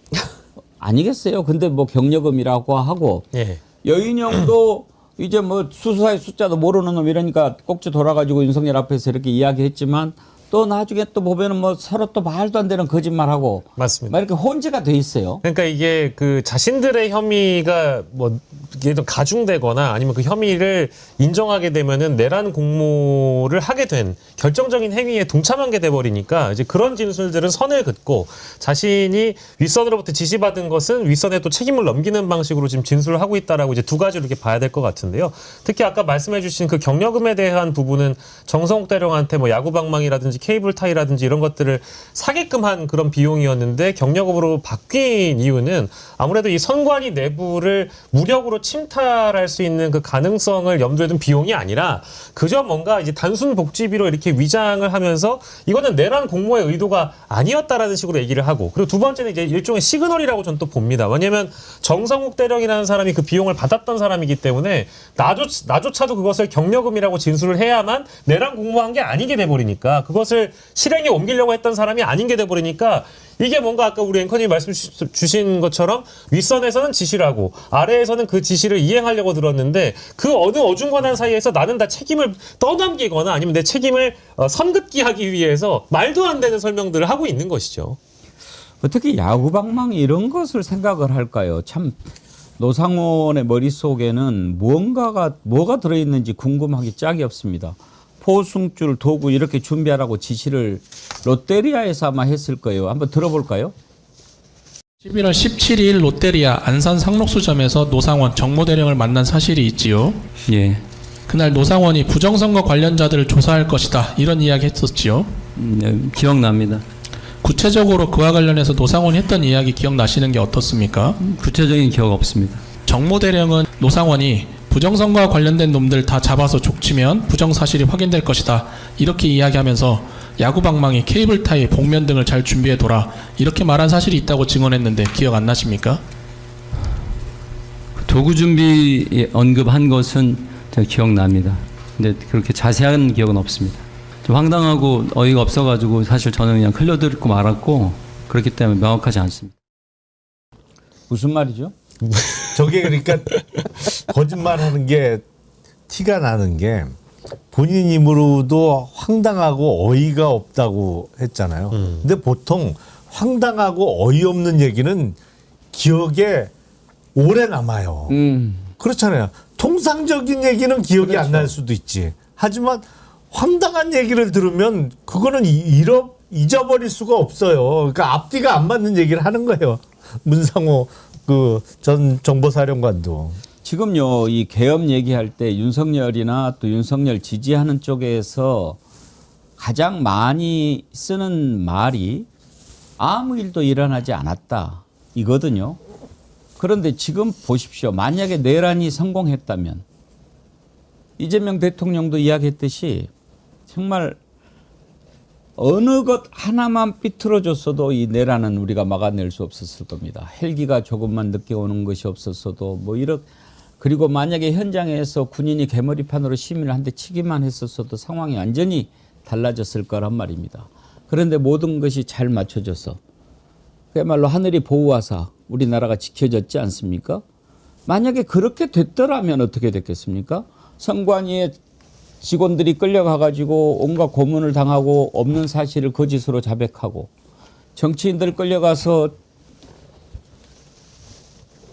아니겠어요? 근데 뭐 경력금이라고 하고 예. 여인형도 이제 뭐 수사의 숫자도 모르는 놈 이러니까 꼭지 돌아가지고 윤석열 앞에서 이렇게 이야기했지만 또 나중에 또 보면은 뭐 서로 또 말도 안 되는 거짓말하고 맞습니다. 막 이렇게 혼재가 돼 있어요. 그러니까 이게 그 자신들의 혐의가 뭐 예를 들어 가중되거나 아니면 그 혐의를 인정하게 되면은 내란 공모를 하게 된 결정적인 행위에 동참한 게 돼버리니까 이제 그런 진술들은 선을 긋고 자신이 윗선으로부터 지시받은 것은 윗선에 또 책임을 넘기는 방식으로 지금 진술을 하고 있다라고 이제 두 가지로 이렇게 봐야 될 것 같은데요. 특히 아까 말씀해주신 그 경력금에 대한 부분은 정성욱 대령한테 뭐 야구방망이라든지 케이블 타이라든지 이런 것들을 사게끔 한 그런 비용이었는데 경력금으로 바뀐 이유는 아무래도 이 선관위 내부를 무력으로 침탈할 수 있는 그 가능성을 염두에 둔 비용이 아니라 그저 뭔가 이제 단순 복지비로 이렇게 위장을 하면서 이거는 내란 공모의 의도가 아니었다라는 식으로 얘기를 하고 그리고 두 번째는 이제 일종의 시그널이라고 저는 또 봅니다. 왜냐하면 정성욱 대령이라는 사람이 그 비용을 받았던 사람이기 때문에 나조차도 그것을 경력금이라고 진술을 해야만 내란 공모한 게 아니게 돼버리니까 그것을 실행에 옮기려고 했던 사람이 아닌 게 돼버리니까 이게 뭔가 아까 우리 앵커님이 말씀 주신 것처럼 윗선에서는 지시를 하고 아래에서는 그 지시를 이행하려고 들었는데 그 어느 어중간한 사이에서 나는 다 책임을 떠넘기거나 아니면 내 책임을 선긋기 하기 위해서 말도 안 되는 설명들을 하고 있는 것이죠. 어떻게 야구방망이 이런 것을 생각을 할까요? 참 노상원의 머릿속에는 뭐가 들어있는지 궁금하기 짝이 없습니다. 포승줄, 도구 이렇게 준비하라고 지시를 롯데리아에서 아마 했을 거예요. 한번 들어볼까요? 11월 17일 롯데리아 안산 상록수점에서 노상원 정모대령을 만난 사실이 있지요. 예. 그날 노상원이 부정선거 관련자들을 조사할 것이다 이런 이야기 했었지요. 기억납니다. 구체적으로 그와 관련해서 노상원이 했던 이야기 기억나시는 게 어떻습니까? 구체적인 기억 없습니다. 정모대령은 노상원이 부정선거와 관련된 놈들 다 잡아서 족치면 부정사실이 확인될 것이다 이렇게 이야기하면서 야구방망이, 케이블타이, 복면 등을 잘 준비해둬라 이렇게 말한 사실이 있다고 증언했는데 기억 안 나십니까? 도구 준비 언급한 것은 제가 기억납니다. 근데 그렇게 자세한 기억은 없습니다. 좀 황당하고 어이가 없어가지고 사실 저는 그냥 흘려듣고 말았고 그렇기 때문에 명확하지 않습니다. 무슨 말이죠? 저게 그러니까 거짓말하는 게 티가 나는 게 본인 입으로도 황당하고 어이가 없다고 했잖아요. 근데 보통 황당하고 어이없는 얘기는 기억에 오래 남아요. 그렇잖아요. 통상적인 얘기는 기억이 안 날 수도 있지. 하지만 황당한 얘기를 들으면 그거는 잊어버릴 수가 없어요. 그러니까 앞뒤가 안 맞는 얘기를 하는 거예요. 문상호 그 전 정보사령관도. 지금요, 이 계엄 얘기할 때 윤석열이나 또 윤석열 지지하는 쪽에서 가장 많이 쓰는 말이 아무 일도 일어나지 않았다 이거든요. 그런데 지금 보십시오. 만약에 내란이 성공했다면 이재명 대통령도 이야기했듯이 정말 어느 것 하나만 삐뚤어졌어도 이 내란은 우리가 막아낼 수 없었을 겁니다. 헬기가 조금만 늦게 오는 것이 없었어도 뭐 그리고 만약에 현장에서 군인이 개머리판으로 시민을 한 대 치기만 했었어도 상황이 완전히 달라졌을 거란 말입니다. 그런데 모든 것이 잘 맞춰져서 그야말로 하늘이 보호하사 우리나라가 지켜졌지 않습니까? 만약에 그렇게 됐더라면 어떻게 됐겠습니까? 선관위에 직원들이 끌려가가지고 온갖 고문을 당하고 없는 사실을 거짓으로 자백하고 정치인들 끌려가서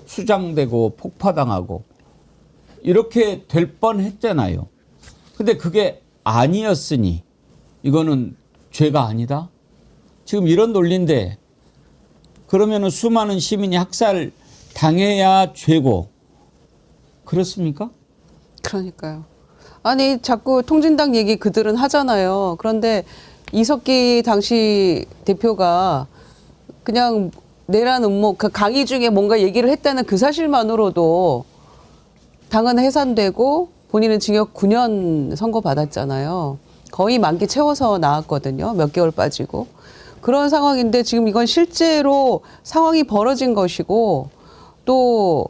수장되고 폭파당하고 이렇게 될 뻔했잖아요. 근데 그게 아니었으니 이거는 죄가 아니다? 지금 이런 논리인데 그러면은 수많은 시민이 학살 당해야 죄고 그렇습니까? 그러니까요. 아니 자꾸 통진당 얘기 그들은 하잖아요. 그런데 이석기 당시 대표가 그냥 내란 음모 그 강의 중에 뭔가 얘기를 했다는 그 사실만으로도 당은 해산되고 본인은 징역 9년 선고받았잖아요. 거의 만기 채워서 나왔거든요. 몇 개월 빠지고. 그런 상황인데 지금 이건 실제로 상황이 벌어진 것이고 또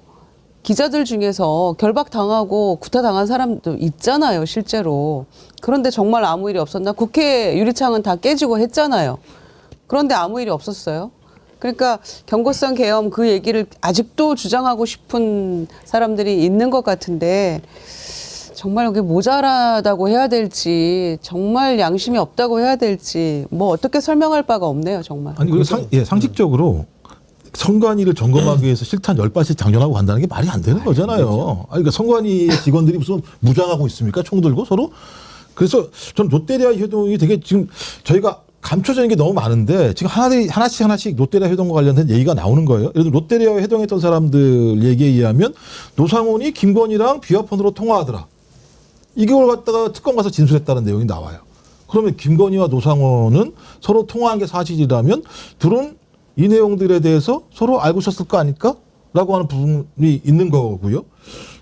기자들 중에서 결박당하고 구타당한 사람도 있잖아요. 실제로. 그런데 정말 아무 일이 없었나? 국회 유리창은 다 깨지고 했잖아요. 그런데 아무 일이 없었어요. 그러니까 경고성 계엄 그 얘기를 아직도 주장하고 싶은 사람들이 있는 것 같은데 정말 그게 모자라다고 해야 될지 정말 양심이 없다고 해야 될지 뭐 어떻게 설명할 바가 없네요. 정말. 아니 그리고 상식적으로 선관위를 점검하기 위해서 실탄 10발씩 장전하고 간다는 게 말이 안 되는 거잖아요. 아니, 그러니까 선관위 직원들이 무슨 무장하고 있습니까? 총 들고 서로? 그래서 전 롯데리아 회동이 되게 지금 저희가 감춰져 있는 게 너무 많은데 지금 하나씩 롯데리아 회동과 관련된 얘기가 나오는 거예요. 예를 들어 롯데리아 회동했던 사람들 얘기에 의하면 노상원이 김건희랑 비화폰으로 통화하더라. 이걸 갖다가 특검 가서 진술했다는 내용이 나와요. 그러면 김건희와 노상원은 서로 통화한 게 사실이라면 둘은 이 내용들에 대해서 서로 알고 있었을 거 아닐까? 라고 하는 부분이 있는 거고요.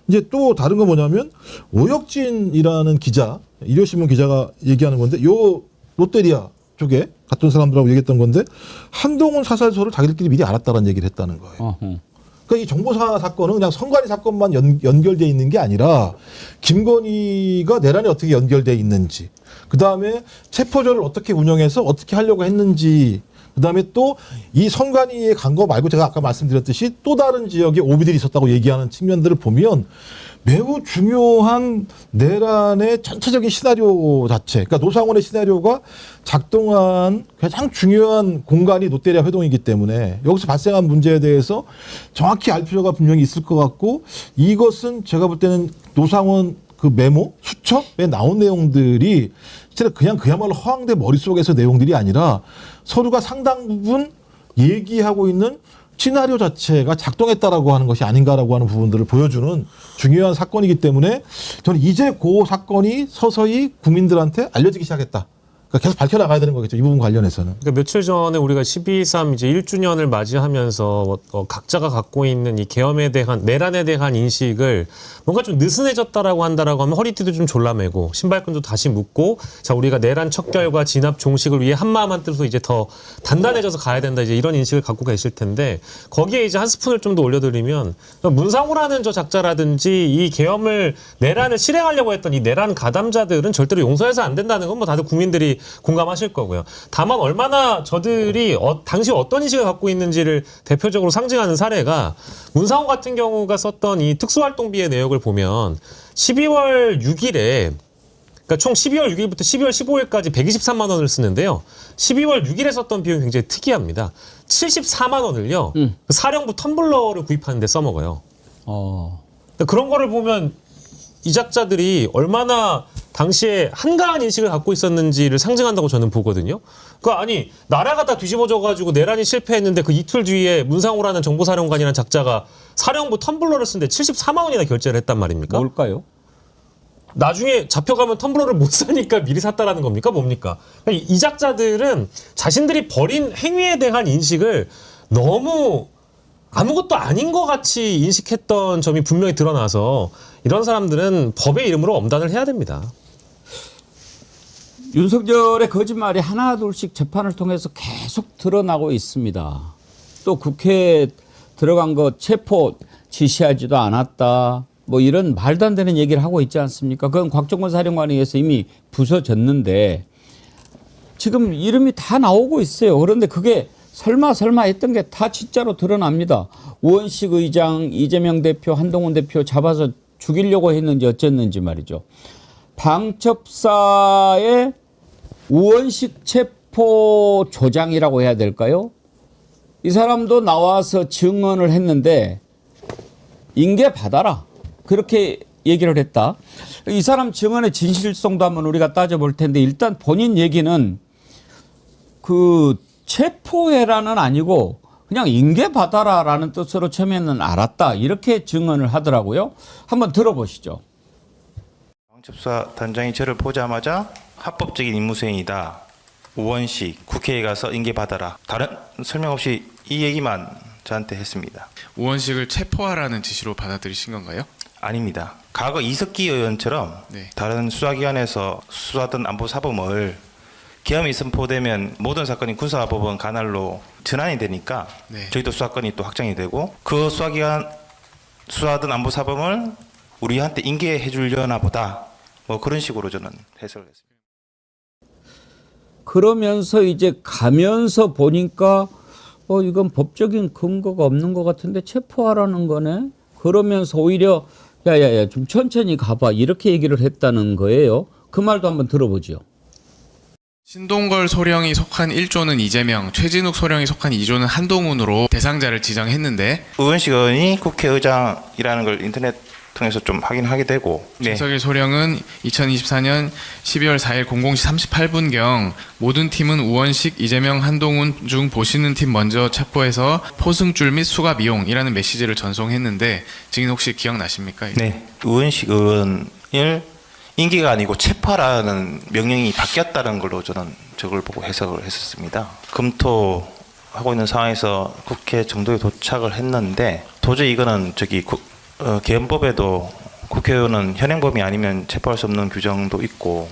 이제 또 다른 건 뭐냐면 오혁진이라는 기자, 일요신문 기자가 얘기하는 건데 요 롯데리아 쪽에 갔던 사람들하고 얘기했던 건데 한동훈 사살소를 자기들끼리 미리 알았다는 얘기를 했다는 거예요. 그러니까 이 정보사 사건은 그냥 선관위 사건만 연결돼 있는 게 아니라 김건희가 내란에 어떻게 연결돼 있는지, 그 다음에 체포조를 어떻게 운영해서 어떻게 하려고 했는지, 그 다음에 또 이 선관위에 간 거 말고 제가 아까 말씀드렸듯이 또 다른 지역에 오비들이 있었다고 얘기하는 측면들을 보면 매우 중요한 내란의 전체적인 시나리오 자체, 그러니까 노상원의 시나리오가 작동한 가장 중요한 공간이 롯데리아 회동이기 때문에 여기서 발생한 문제에 대해서 정확히 알 필요가 분명히 있을 것 같고, 이것은 제가 볼 때는 노상원 그 메모, 수첩에 나온 내용들이 진짜 그야말로 허황대 머릿속에서 내용들이 아니라 서류가 상당 부분 얘기하고 있는 시나리오 자체가 작동했다라고 하는 것이 아닌가라고 하는 부분들을 보여주는 중요한 사건이기 때문에 저는 이제 그 사건이 서서히 국민들한테 알려지기 시작했다. 그러니까 계속 밝혀나가야 되는 거겠죠. 이 부분 관련해서는. 그러니까 며칠 전에 우리가 12.3 이제 1주년을 맞이하면서 각자가 갖고 있는 이 계엄에 대한 내란에 대한 인식을 뭔가 좀 느슨해졌다라고 한다라고 하면 허리띠도 좀 졸라매고 신발끈도 다시 묶고 자 우리가 내란 척결과 진압 종식을 위해 한마음 한뜻으로 이제 더 단단해져서 가야 된다 이제 이런 인식을 갖고 계실 텐데 거기에 이제 한 스푼을 좀 더 올려드리면 문상호라는 저 작자라든지 이 계엄을 내란을 실행하려고 했던 이 내란 가담자들은 절대로 용서해서 안 된다는 건 뭐 다들 국민들이 공감하실 거고요. 다만 얼마나 저들이 당시 어떤 인식을 갖고 있는지를 대표적으로 상징하는 사례가 문상호 같은 경우가 썼던 이 특수활동비의 내역을 보면 12월 6일에 그러니까 총 12월 6일부터 12월 15일까지 123만 원을 쓰는데요. 12월 6일에 썼던 비용이 굉장히 특이합니다. 74만 원을요. 그 사령부 텀블러를 구입하는 데 써먹어요. 그런 거를 보면 이 작자들이 얼마나 당시에 한가한 인식을 갖고 있었는지를 상징한다고 저는 보거든요. 아니 나라가 다 뒤집어져가지고 내란이 실패했는데 그 이틀 뒤에 문상호라는 정보사령관이라는 작자가 사령부 텀블러를 쓰는데 74만 원이나 결제를 했단 말입니까? 뭘까요? 나중에 잡혀가면 텀블러를 못 사니까 미리 샀다라는 겁니까? 뭡니까? 이 작자들은 자신들이 벌인 행위에 대한 인식을 너무 아무것도 아닌 것 같이 인식했던 점이 분명히 드러나서 이런 사람들은 법의 이름으로 엄단을 해야 됩니다. 윤석열의 거짓말이 하나둘씩 재판을 통해서 계속 드러나고 있습니다. 또 국회에 들어간 거 체포 지시하지도 않았다. 뭐 이런 말도 안 되는 얘기를 하고 있지 않습니까? 그건 곽종건 사령관에 의해서 이미 부서졌는데 지금 이름이 다 나오고 있어요. 그런데 그게 설마 했던 게 다 진짜로 드러납니다. 우원식 의장, 이재명 대표, 한동훈 대표 잡아서 죽이려고 했는지 어쨌는지 말이죠. 방첩사의 우원식 체포 조장이라고 해야 될까요? 이 사람도 나와서 증언을 했는데 인계 받아라. 그렇게 얘기를 했다. 이 사람 증언의 진실성도 한번 우리가 따져볼 텐데 일단 본인 얘기는 그 체포해라는 아니고 그냥 인계받아라라는 뜻으로 처음에는 알았다. 이렇게 증언을 하더라고요. 한번 들어보시죠. 방첩사 단장이 저를 보자마자 합법적인 임무 수행이다. 우원식 국회에 가서 인계 받아라. 다른 설명 없이 이 얘기만 저한테 했습니다. 우원식을 체포하라는 지시로 받아들이신 건가요? 아닙니다. 과거 이석기 의원처럼 네. 다른 수사기관에서 수사하던 안보사범을 계엄이 선포되면 모든 사건이 군사법원 관할로 전환이 되니까 네. 저희도 수사권이 또 확장이 되고 그 수사기관 수사하던 안보사범을 우리한테 인계해 주려나 보다. 뭐 그런 식으로 저는 해석을 했습니다. 그러면서 이제 가면서 보니까 이건 법적인 근거가 없는 것 같은데 체포하라는 거네. 그러면서 오히려 야야야 좀 천천히 가봐 이렇게 얘기를 했다는 거예요. 그 말도 한번 들어보죠. 신동걸 소령이 속한 1조는 이재명, 최진욱 소령이 속한 2조는 한동훈으로 대상자를 지정했는데 우원식 의원이 국회의장이라는 걸 인터넷 통해서 좀 확인하게 되고 최석일 소령은 2024년 12월 4일 00시 38분경 모든 팀은 우원식, 이재명, 한동훈 중 보시는 팀 먼저 체포해서 포승줄 및 수갑 이용이라는 메시지를 전송했는데 지금 혹시 기억나십니까? 네, 우원식 의원을 인기가 아니고 체포하라는 명령이 바뀌었다는 걸로 저는 저걸 보고 해석을 했었습니다. 검토하고 있는 상황에서 국회 정도에 도착을 했는데 도저히 이거는 계엄법에도 국회의원은 현행범이 아니면 체포할 수 없는 규정도 있고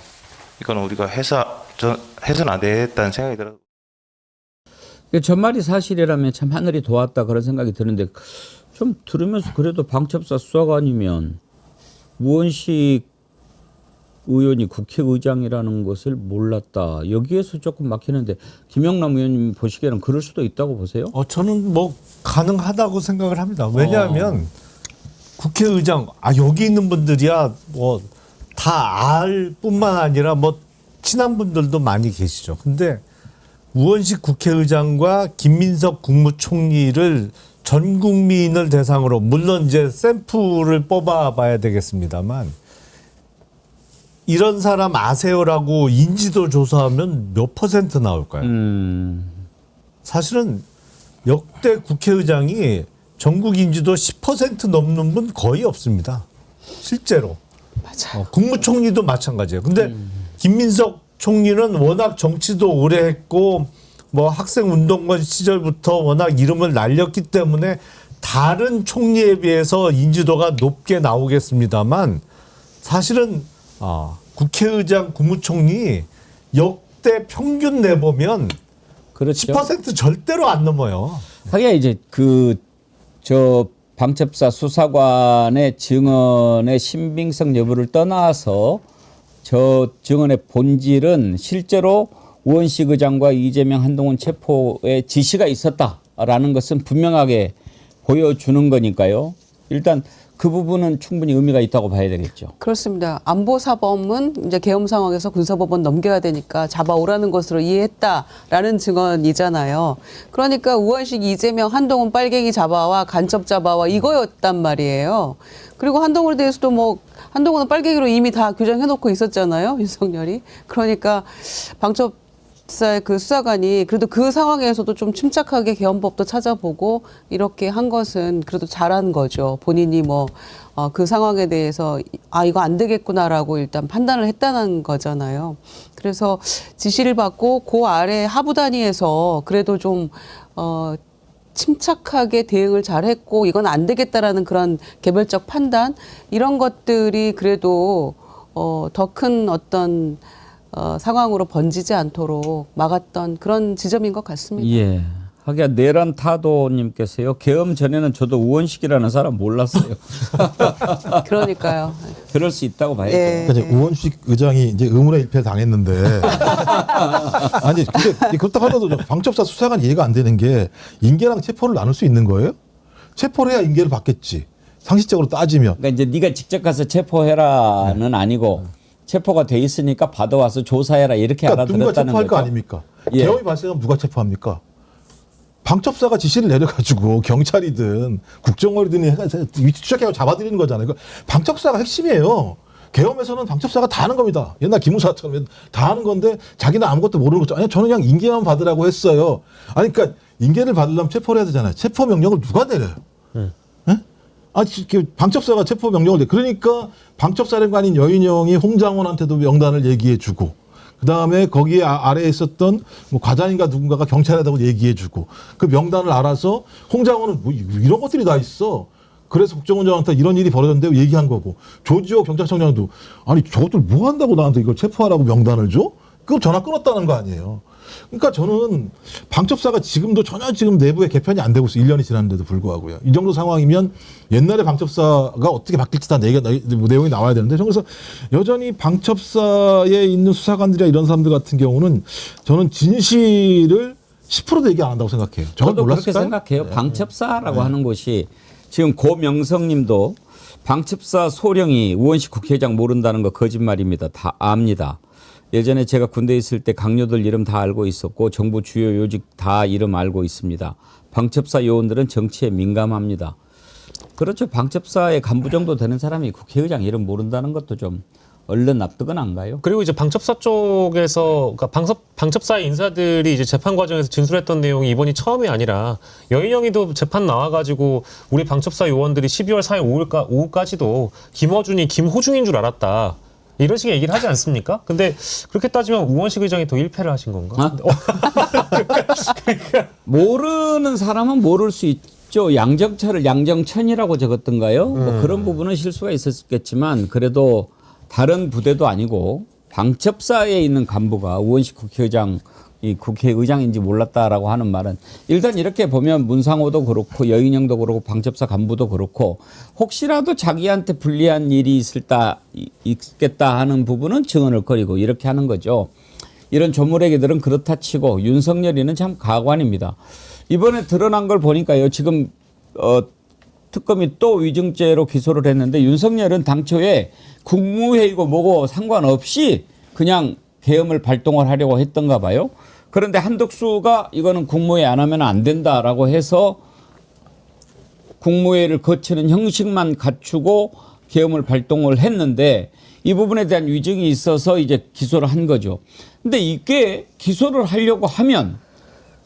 이거는 우리가 해서는 안 되겠다는 생각이 들어요. 전말이 사실이라면 참 하늘이 도왔다 그런 생각이 드는데 좀 들으면서 그래도 방첩사 수사관이면 우원식 의원이 국회의장이라는 것을 몰랐다. 여기에서 조금 막히는데 김영남 의원님 보시기에는 그럴 수도 있다고 보세요? 저는 뭐 가능하다고 생각을 합니다. 왜냐하면 국회의장 여기 있는 분들이야 뭐 다 알 뿐만 아니라 뭐 친한 분들도 많이 계시죠. 근데 우원식 국회의장과 김민석 국무총리를 전 국민을 대상으로 물론 이제 샘플을 뽑아봐야 되겠습니다만 이런 사람 아세요라고 인지도 조사하면 몇 % 나올까요? 사실은 역대 국회의장이 전국 인지도 10% 넘는 분 거의 없습니다. 실제로. 맞아요. 국무총리도 마찬가지예요. 근데 김민석 총리는 워낙 정치도 오래 했고 뭐 학생운동권 시절부터 워낙 이름을 날렸기 때문에 다른 총리에 비해서 인지도가 높게 나오겠습니다만 사실은 국회의장, 국무총리 역대 평균 내보면 그렇죠. 10% 절대로 안 넘어요. 하기야 이제 방첩사 수사관의 증언의 신빙성 여부를 떠나서 저 증언의 본질은 실제로 우원식 의장과 이재명, 한동훈 체포의 지시가 있었다라는 것은 분명하게 보여주는 거니까요. 일단 그 부분은 충분히 의미가 있다고 봐야 되겠죠. 그렇습니다. 안보사범은 이제 계엄 상황에서 군사법원 넘겨야 되니까 잡아오라는 것으로 이해했다라는 증언이잖아요. 그러니까 우원식, 이재명, 한동훈 빨갱이 잡아와 간첩 잡아와 이거였단 말이에요. 그리고 한동훈에 대해서도 뭐 한동훈은 빨갱이로 이미 다 규정해놓고 있었잖아요. 윤석열이. 그러니까 방첩사의 그 수사관이 그래도 그 상황에서도 좀 침착하게 계엄법도 찾아보고 이렇게 한 것은 그래도 잘한 거죠. 본인이 그 상황에 대해서 이거 안 되겠구나라고 일단 판단을 했다는 거잖아요. 그래서 지시를 받고 그 아래 하부 단위에서 그래도 좀 침착하게 대응을 잘했고 이건 안 되겠다라는 그런 개별적 판단 이런 것들이 그래도 더 큰 어떤 상황으로 번지지 않도록 막았던 그런 지점인 것 같습니다. 예. 하기야 내란 타도님께서요. 계엄 전에는 저도 우원식이라는 사람 몰랐어요. 그러니까요. 그럴 수 있다고 봐야죠. 예. 그러니까 이제 우원식 의장이 이제 의문의 일패를 당했는데 아니 근데 그렇다고 하더라도 방첩사 수사관 이해가 안 되는 게 인계랑 체포를 나눌 수 있는 거예요? 체포를 해야 인계를 받겠지. 상식적으로 따지면. 그러니까 이제 네가 직접 가서 체포해라는 아니고 체포가 돼 있으니까 받아와서 조사해라 이렇게 그러니까 누가 알아들었다는 체포할 거죠. 거 아닙니까? 예. 계엄이 발생하면 누가 체포합니까? 방첩사가 지시를 내려가지고 경찰이든 국정원이든 해가지고 위치 추적해서 잡아들이는 거잖아요. 방첩사가 핵심이에요. 계엄에서는 방첩사가 다 하는 겁니다. 옛날 기무사처럼 다 하는 건데 자기는 아무것도 모르는 거죠. 아니 저는 그냥 인계만 받으라고 했어요. 아니 그러니까 인계를 받으려면 체포를 해야 되잖아요. 체포 명령을 누가 내려요? 네? 방첩사가 체포 명령을 내. 그러니까 방첩사령관인 여인영이 홍장원한테도 명단을 얘기해주고, 그 다음에 거기에 아래에 있었던 뭐 과장인가 누군가가 경찰에다가 얘기해주고, 그 명단을 알아서 홍장원은 뭐 이런 것들이 다 있어. 그래서 국정원장한테 이런 일이 벌어졌는데 얘기한 거고, 조지호 경찰청장도 아니 저것들 뭐 한다고 나한테 이걸 체포하라고 명단을 줘? 그거 전화 끊었다는 거 아니에요. 그러니까 저는 방첩사가 지금도 전혀 지금 내부에 개편이 안 되고 있어. 1년이 지났는데도 불구하고요. 이 정도 상황이면 옛날에 방첩사가 어떻게 바뀔지 다 내용이 나와야 되는데, 그래서 여전히 방첩사에 있는 수사관들이나 이런 사람들 같은 경우는 저는 진실을 10%도 얘기 안 한다고 생각해요. 저도 그렇게 몰랐을까요? 생각해요. 네. 방첩사라고 하는 곳이 지금 고명성님도 방첩사 소령이 우원식 국회의장 모른다는 거 거짓말입니다. 다 압니다. 예전에 제가 군대에 있을 때 강요들 이름 다 알고 있었고 정부 주요 요직 다 이름 알고 있습니다. 방첩사 요원들은 정치에 민감합니다. 그렇죠. 방첩사의 간부 정도 되는 사람이 국회의장 이름 모른다는 것도 좀 얼른 납득은 안 가요. 그리고 이제 방첩사 쪽에서 그러니까 방첩사의 인사들이 이제 재판 과정에서 진술했던 내용이 이번이 처음이 아니라 여인영이도 재판 나와가지고 우리 방첩사 요원들이 12월 4일 오후까지도 김어준이 김호중인 줄 알았다. 이런 식의 얘기를 하지 않습니까? 근데 그렇게 따지면 우원식 의장이 더 1패를 하신 건가? 모르는 사람은 모를 수 있죠. 양정철을 양정천이라고 적었던가요? 뭐 그런 부분은 실수가 있었겠지만 그래도 다른 부대도 아니고 방첩사에 있는 간부가 우원식 국회의장 이 국회의장인지 몰랐다라고 하는 말은 일단 이렇게 보면 문상호도 그렇고 여인영도 그렇고 방첩사 간부도 그렇고 혹시라도 자기한테 불리한 일이 있겠다 하는 부분은 증언을 거리고 이렇게 하는 거죠. 이런 조물애기들은 그렇다 치고 윤석열이는 참 가관입니다. 이번에 드러난 걸 보니까요. 지금 특검이 또 위증죄로 기소를 했는데 윤석열은 당초에 국무회의고 뭐고 상관없이 그냥 계엄을 발동을 하려고 했던가 봐요. 그런데 한덕수가 이거는 국무회의 안 하면 안 된다라고 해서 국무회의를 거치는 형식만 갖추고 계엄을 발동을 했는데 이 부분에 대한 위증이 있어서 이제 기소를 한 거죠. 근데 이게 기소를 하려고 하면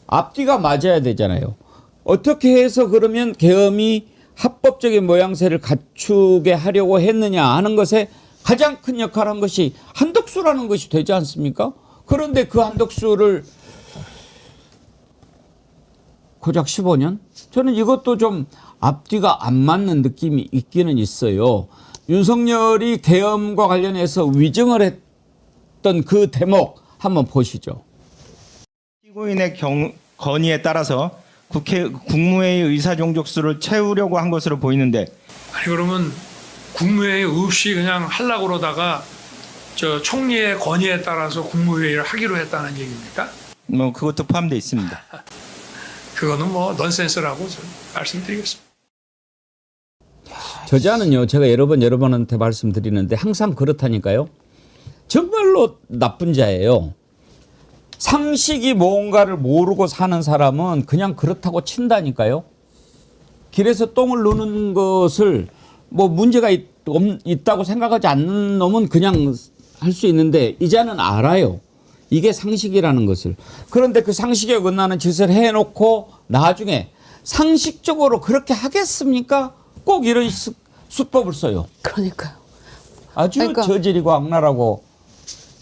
앞뒤가 맞아야 되잖아요. 어떻게 해서 그러면 계엄이 합법적인 모양새를 갖추게 하려고 했느냐 하는 것에 가장 큰 역할을 한 것이 한덕수라는 것이 되지 않습니까? 그런데 그 한덕수를 고작 15년? 저는 이것도 좀 앞뒤가 안 맞는 느낌이 있기는 있어요. 윤석열이 계엄과 관련해서 위증을 했던 그 대목 한번 보시죠. 피고인의 건의에 따라서 국무회의 의사종족수를 채우려고 한 것으로 보이는데, 아니 그러면 국무회의 없이 그냥 하려고 그러다가 저 총리의 건의에 따라서 국무회의를 하기로 했다는 얘기입니까? 뭐 그것도 포함되어 있습니다. 그거는 뭐 넌센스라고 저는 말씀드리겠습니다. 저자는요, 제가 여러 번한테 말씀드리는데 항상 그렇다니까요. 정말로 나쁜 자예요. 상식이 뭔가를 모르고 사는 사람은 그냥 그렇다고 친다니까요. 길에서 똥을 누는 것을 뭐 문제가 있다고 생각하지 않는 놈은 그냥 할 수 있는데 이 자는 알아요. 이게 상식이라는 것을. 그런데 그 상식에 어긋나는 짓을 해놓고 나중에 상식적으로 그렇게 하겠습니까? 꼭 이런 수법을 써요. 그러니까요. 아주 그러니까 저질이고 악랄하고.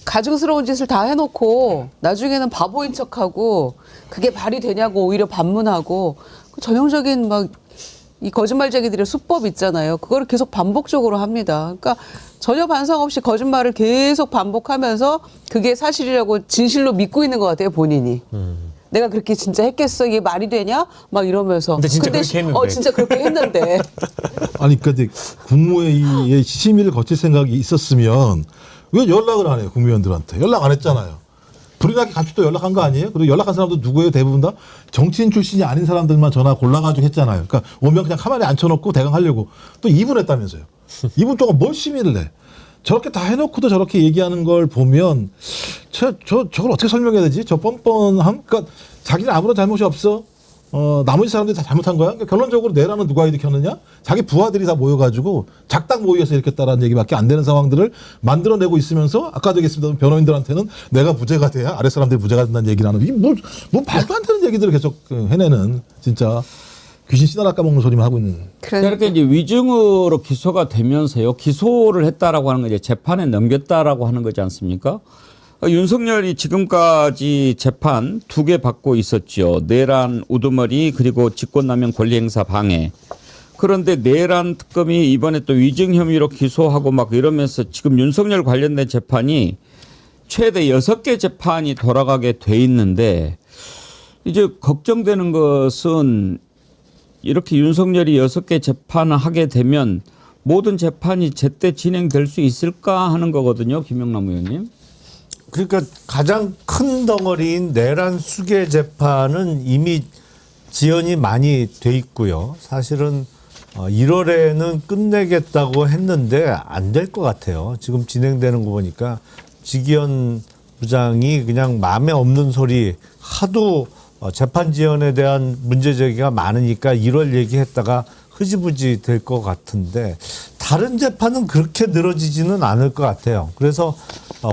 가증스러운 짓을 다 해놓고 나중에는 바보인 척하고 그게 발이 되냐고 오히려 반문하고 그 전형적인 막 이 거짓말쟁이들의 수법 있잖아요. 그거를 계속 반복적으로 합니다. 그러니까 전혀 반성 없이 거짓말을 계속 반복하면서 그게 사실이라고 진실로 믿고 있는 것 같아요, 본인이. 내가 그렇게 진짜 했겠어? 이게 말이 되냐? 막 이러면서. 근데 진짜 그렇게 했는데. 진짜 그렇게 했는데. 아니, 근데 국무회의에 심의를 거칠 생각이 있었으면 왜 연락을 안 해요, 국무위원들한테? 연락 안 했잖아요. 불이 나게 감시도 연락한 거 아니에요? 그리고 연락한 사람도 누구예요? 대부분 다 정치인 출신이 아닌 사람들만 전화 골라가지고 했잖아요. 그러니까 오면 그냥 가만히 앉혀놓고 대강 하려고 또 2분 했다면서요. 2분 동안 뭘 심의를 해? 저렇게 다 해놓고도 저렇게 얘기하는 걸 보면 저걸 어떻게 설명해야 되지? 저 뻔뻔함? 그러니까 자기는 아무런 잘못이 없어. 나머지 사람들이 다 잘못한 거야? 그러니까 결론적으로 내라는 누가 일으켰느냐? 자기 부하들이 다 모여가지고 작당 모여서 일으켰다라는 얘기밖에 안 되는 상황들을 만들어내고 있으면서 아까도 얘기했습니다. 변호인들한테는 내가 무죄가 돼야 아래 사람들이 무죄가 된다는 얘기를 하는 이게 뭐 말도 안 되는 얘기들을 계속 해내는 진짜 귀신 씨나라 까먹는 소리만 하고 있는. 그렇게 이제 위증으로 기소가 되면서요. 기소를 했다라고 하는 거 이제 재판에 넘겼다라고 하는 거지 않습니까? 윤석열이 지금까지 재판 2개 받고 있었죠. 내란 우두머리 그리고 직권남용 권리행사 방해. 그런데 내란 특검이 이번에 또 위증 혐의로 기소하고 막 이러면서 지금 윤석열 관련된 재판이 최대 6개 재판이 돌아가게 돼 있는데 이제 걱정되는 것은 이렇게 윤석열이 6개 재판을 하게 되면 모든 재판이 제때 진행될 수 있을까 하는 거거든요. 김영남 의원님. 그러니까 가장 큰 덩어리인 내란 수계 재판은 이미 지연이 많이 돼 있고요. 사실은 1월에는 끝내겠다고 했는데 안 될 것 같아요. 지금 진행되는 거 보니까 지기현 부장이 그냥 마음에 없는 소리 하도 재판 지연에 대한 문제 제기가 많으니까 1월 얘기했다가 흐지부지 될 것 같은데 다른 재판은 그렇게 늘어지지는 않을 것 같아요. 그래서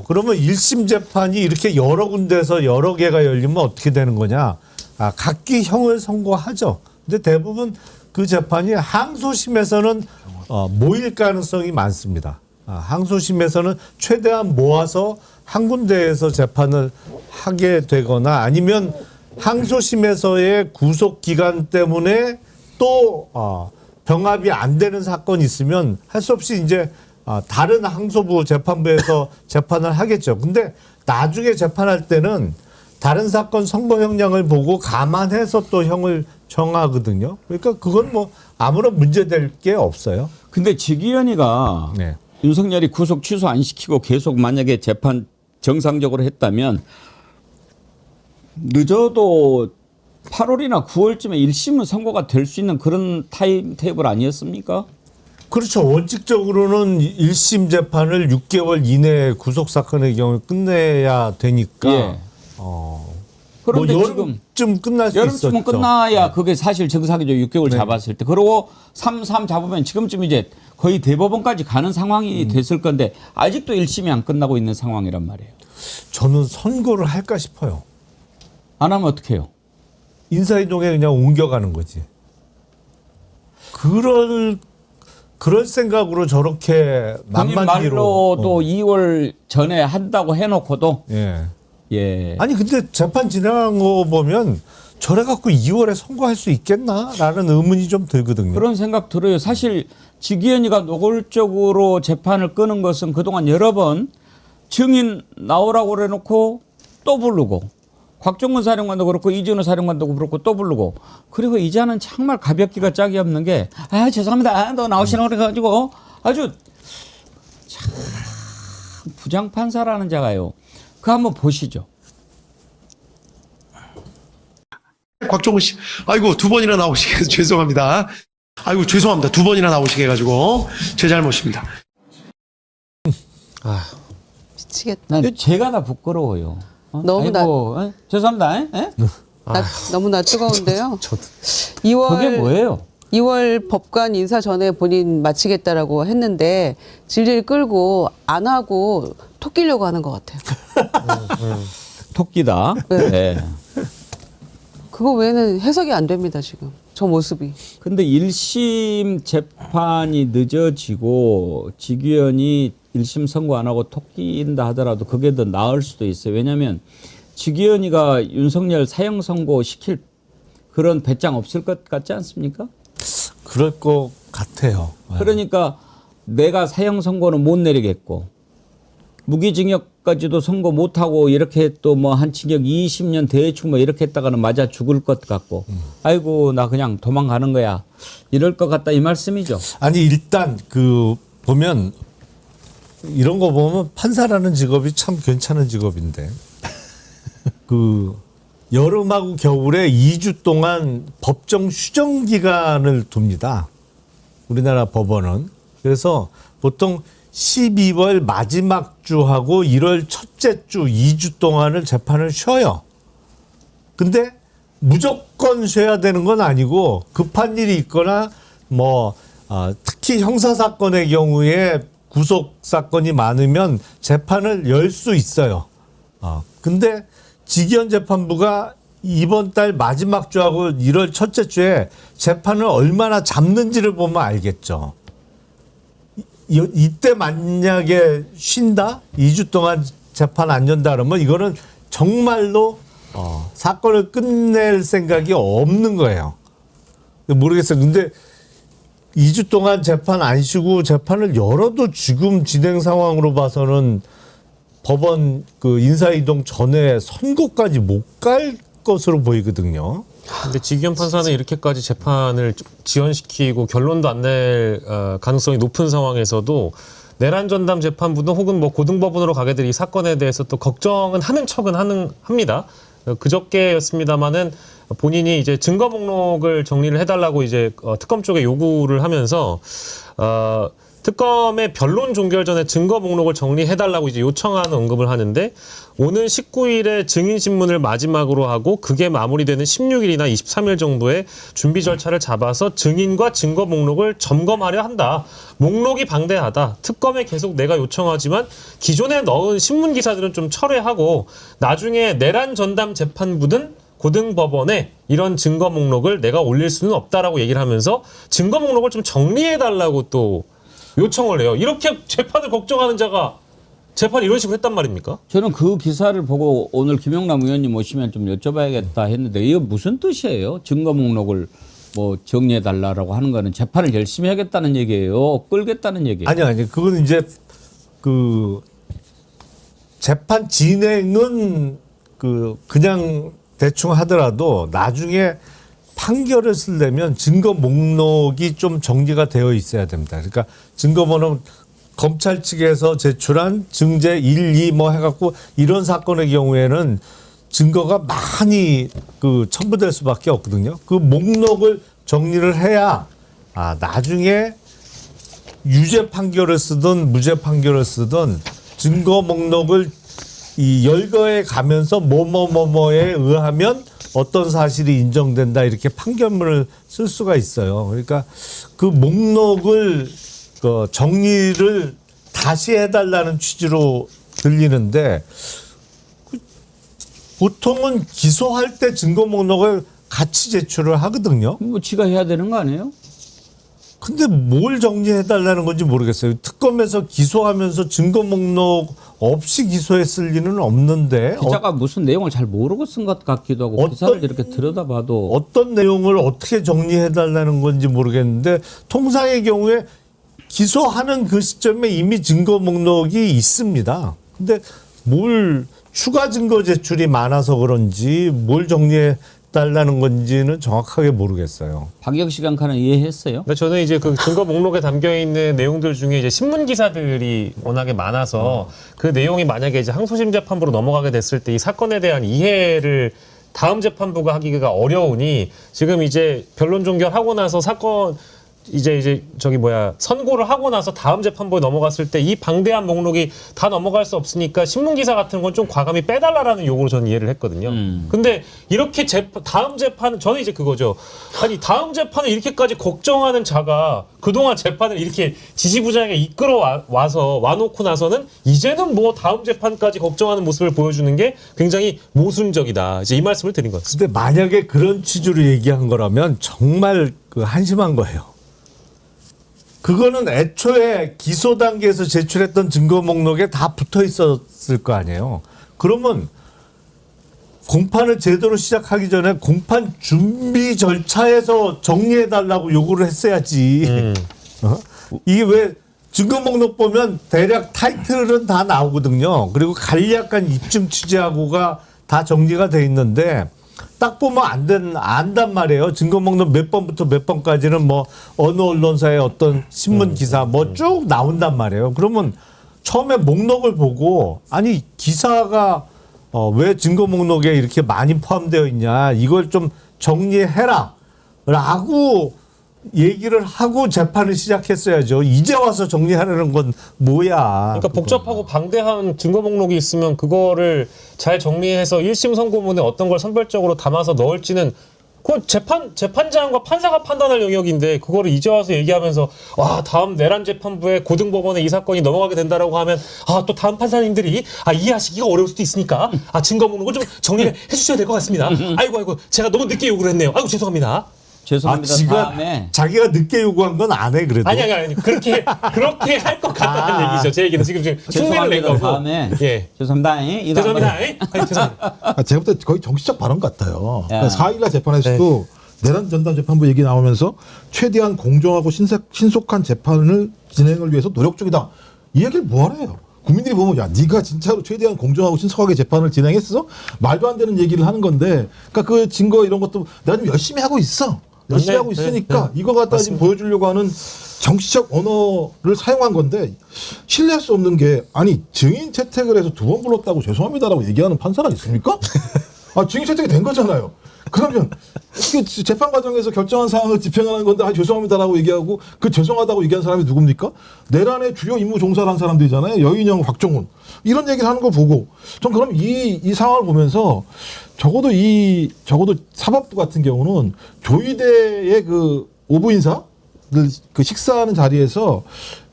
그러면 1심 재판이 이렇게 여러 군데에서 여러 개가 열리면 어떻게 되는 거냐. 각기 형을 선고하죠. 근데 대부분 그 재판이 항소심에서는 모일 가능성이 많습니다. 항소심에서는 최대한 모아서 한 군데에서 재판을 하게 되거나 아니면 항소심에서의 구속 기간 때문에 또 병합이 안 되는 사건이 있으면 할 수 없이 이제 다른 항소부 재판부에서 재판을 하겠죠. 근데 나중에 재판할 때는 다른 사건 선고 형량을 보고 감안해서 또 형을 정하거든요. 그러니까 그건 뭐 아무런 문제될 게 없어요. 근데 지기현이가 네. 윤석열이 구속 취소 안 시키고 계속 만약에 재판 정상적으로 했다면 늦어도 8월이나 9월쯤에 1심은 선고가 될 수 있는 그런 타임테이블 아니었습니까? 그렇죠. 원칙적으로는 1심 재판을 6개월 이내에 구속 사건의 경우 끝내야 되니까. 예. 그런데 뭐 지금 여름쯤 끝날 수 있었죠. 여름쯤은 끝나야 그게 사실 정상이죠. 6개월 잡았을 때. 그리고 3 잡으면 지금쯤 이제 거의 대법원까지 가는 상황이 됐을 건데 아직도 1심이 안 끝나고 있는 상황이란 말이에요. 저는 선고를 할까 싶어요. 안 하면 어떻게 해요? 인사이동에 그냥 옮겨가는 거지. 그럴 생각으로 저렇게 본인 만만기로. 말로도 2월 전에 한다고 해놓고도 예. 예. 아니 근데 재판 진행한 거 보면 저래 갖고 2월에 선고할 수 있겠나라는 의문이 좀 들거든요. 그런 생각 들어요. 사실 지기현이가 노골적으로 재판을 끄는 것은 그동안 여러 번 증인 나오라고 그래놓고 또 부르고 곽종근 사령관도 그렇고 이준호 사령관도 그렇고 또 부르고 그리고 이제는 정말 가볍기가 짝이 없는 게 죄송합니다. 너 나오시라고 그래가지고 아주 참 부장판사라는 자가요. 그거 한번 보시죠. 곽종근 씨, 아이고 2번이나 나오시게 해서 죄송합니다. 아이고 죄송합니다. 2번이나 나오시게 해가지고 제 잘못입니다. 미치겠다. 제가 다 부끄러워요. 너무 아이고, 죄송합니다. 너무 나 뜨거운데요. 저도. 2월 그게 뭐예요? 2월 법관 인사 전에 본인 마치겠다라고 했는데 질질 끌고 안 하고 토 끼려고 하는 것 같아요. 토끼다. 네. 네. 그거 외에는 해석이 안 됩니다, 지금. 저 모습이. 근데 1심 재판이 늦어지고 지기현이 1심 선고 안 하고 토끼인다 하더라도 그게 더 나을 수도 있어요. 왜냐하면 지기현이가 윤석열 사형 선고 시킬 그런 배짱 없을 것 같지 않습니까? 그럴 것 같아요. 그러니까 내가 사형 선고는 못 내리겠고 무기징역까지도 선고 못하고 이렇게 또 뭐 한 징역 20년 대충 뭐 이렇게 했다가는 맞아 죽을 것 같고 아이고 나 그냥 도망가는 거야 이럴 것 같다 이 말씀이죠. 아니 일단 보면 이런 거 보면 판사라는 직업이 참 괜찮은 직업인데 여름하고 겨울에 2주 동안 법정 휴정 기간을 둡니다. 우리나라 법원은. 그래서 보통 12월 마지막 주하고 1월 첫째 주 2주 동안을 재판을 쉬어요. 근데 무조건 쉬어야 되는 건 아니고 급한 일이 있거나 특히 형사 사건의 경우에 구속 사건이 많으면 재판을 열 수 있어요. 근데 지기현 재판부가 이번 달 마지막 주하고 1월 첫째 주에 재판을 얼마나 잡는지를 보면 알겠죠. 이때 만약에 쉰다? 2주 동안 재판 안 연다 그러면 이거는 정말로 사건을 끝낼 생각이 없는 거예요. 모르겠어요. 근데 2주 동안 재판 안 쉬고 재판을 열어도 지금 진행 상황으로 봐서는 법원 그 인사이동 전에 선고까지 못 갈 것으로 보이거든요. 근데 지기현 판사는 이렇게까지 재판을 지연시키고 결론도 안 낼 가능성이 높은 상황에서도 내란 전담 재판부든 혹은 뭐 고등법원으로 가게 될 이 사건에 대해서 또 걱정은 하는 척은 합니다. 그저께였습니다마는 본인이 이제 증거 목록을 정리를 해달라고 이제 특검 쪽에 요구를 하면서 특검의 변론 종결 전에 증거 목록을 정리해달라고 이제 요청하는 언급을 하는데 오는 19일에 증인 신문을 마지막으로 하고 그게 마무리되는 16일이나 23일 정도에 준비 절차를 잡아서 증인과 증거 목록을 점검하려 한다. 목록이 방대하다. 특검에 계속 내가 요청하지만 기존에 넣은 신문 기사들은 좀 철회하고 나중에 내란 전담 재판부든 고등법원에 이런 증거 목록을 내가 올릴 수는 없다라고 얘기를 하면서 증거 목록을 좀 정리해달라고 또 요청을 해요. 이렇게 재판을 걱정하는 자가 재판 이런 식으로 했단 말입니까? 저는 그 기사를 보고 오늘 김영남 의원님 오시면 좀 여쭤봐야겠다 했는데 이거 무슨 뜻이에요? 증거 목록을 뭐 정리해달라고 하는 거는 재판을 열심히 하겠다는 얘기예요? 끌겠다는 얘기예요? 아니. 그건 이제 그 재판 진행은 그냥 대충 하더라도 나중에 판결을 쓰려면 증거 목록이 좀 정리가 되어 있어야 됩니다. 그러니까 증거 목록 검찰 측에서 제출한 증제 1, 2 뭐 해갖고 이런 사건의 경우에는 증거가 많이 첨부될 수밖에 없거든요. 그 목록을 정리를 해야 나중에 유죄 판결을 쓰든 무죄 판결을 쓰든 증거 목록을 열거해 가면서 뭐뭐뭐뭐에 의하면 어떤 사실이 인정된다 이렇게 판결문을 쓸 수가 있어요. 그러니까 그 목록을 정리를 다시 해달라는 취지로 들리는데 보통은 기소할 때 증거 목록을 같이 제출을 하거든요. 뭐 지가 해야 되는 거 아니에요? 근데 뭘 정리해달라는 건지 모르겠어요. 특검에서 기소하면서 증거 목록 없이 기소했을 리는 없는데 기자가 무슨 내용을 잘 모르고 쓴 것 같기도 하고 기사를 이렇게 들여다봐도 어떤 내용을 어떻게 정리해달라는 건지 모르겠는데 통상의 경우에 기소하는 그 시점에 이미 증거 목록이 있습니다. 근데 뭘 추가 증거 제출이 많아서 그런지 뭘 정리해달라는 건지는 정확하게 모르겠어요. 박영식 안카는 이해했어요? 근데 저는 이제 그 증거 목록에 담겨 있는 내용들 중에 이제 신문 기사들이 워낙에 많아서 그 내용이 만약에 이제 항소심 재판부로 넘어가게 됐을 때 이 사건에 대한 이해를 다음 재판부가 하기가 어려우니 지금 이제 변론 종결하고 나서 사건 이제 선고를 하고 나서 다음 재판부에 넘어갔을 때 이 방대한 목록이 다 넘어갈 수 없으니까 신문 기사 같은 건 좀 과감히 빼달라라는 요구로 저는 이해를 했거든요. 근데 이렇게 다음 재판은 저는 이제 그거죠. 아니 다음 재판을 이렇게까지 걱정하는 자가 그동안 재판을 이렇게 지지부진하게 이끌어 와놓고 나서는 이제는 뭐 다음 재판까지 걱정하는 모습을 보여주는 게 굉장히 모순적이다. 이제 이 말씀을 드린 것 같습니다. 근데 만약에 그런 취지로 얘기한 거라면 정말 한심한 거예요. 그거는 애초에 기소 단계에서 제출했던 증거 목록에 다 붙어 있었을 거 아니에요. 그러면 공판을 제대로 시작하기 전에 공판 준비 절차에서 정리해달라고 요구를 했어야지. 이게 왜 증거 목록 보면 대략 타이틀은 다 나오거든요. 그리고 간략한 입증 취지하고가 다 정리가 돼 있는데 딱 보면 안단 말이에요. 증거 목록 몇 번부터 몇 번까지는 뭐 어느 언론사의 어떤 신문 기사 뭐 쭉 나온단 말이에요. 그러면 처음에 목록을 보고 아니 기사가 왜 증거 목록에 이렇게 많이 포함되어 있냐 이걸 좀 정리해라 라고 얘기를 하고 재판을 시작했어야죠. 이제 와서 정리하려는 건 뭐야. 그러니까 복잡하고 방대한 증거 목록이 있으면 그거를 잘 정리해서 1심 선고문에 어떤 걸 선별적으로 담아서 넣을지는 그 재판장과 판사가 판단할 영역인데 그거를 이제 와서 얘기하면서 와 다음 내란 재판부에 고등법원에 이 사건이 넘어가게 된다라고 하면 또 다음 판사님들이 이해하시기가 어려울 수도 있으니까 증거 묻는 걸 좀 정리를 해주셔야 될 것 같습니다. 아이고 제가 너무 늦게 요구를 했네요. 아이고 죄송합니다. 죄송합니다. 자기가 늦게 요구한 건 안 해 그래도. 아니 그렇게 할 것 같다는 얘기죠. 제 얘기는 지금 충분히 낸 거고. 다음에 죄송합니다. 제가 볼 때 거의 정치적 발언 같아요. 야. 그러니까 4일날 재판에서도 내란 전담 재판부 얘기 나오면서 최대한 공정하고 신속한 재판을 진행을 위해서 노력 중이다. 이 얘기를 뭐하래요? 국민들이 보면 야 네가 진짜로 최대한 공정하고 신속하게 재판을 진행했어? 말도 안 되는 얘기를 하는 건데 그러니까 그 증거 이런 것도 내가 좀 열심히 하고 있어. 열심히 하고 있으니까 이거 갖다 지금 보여주려고 하는 정치적 언어를 사용한 건데 신뢰할 수 없는 게 아니 증인 채택을 해서 2번 불렀다고 죄송합니다라고 얘기하는 판사가 있습니까? 증인 채택이 된 거잖아요. 그러면 이게 재판 과정에서 결정한 사항을 집행하는 건데 죄송합니다라고 얘기하고 그 죄송하다고 얘기한 사람이 누굽니까? 내란의 주요 임무 종사를 한 사람들이잖아요. 여인영, 박종훈 이런 얘기를 하는 거 보고 전 그럼 이 상황을 보면서 적어도 사법부 같은 경우는 조의대의 그 오부 인사들 그 식사하는 자리에서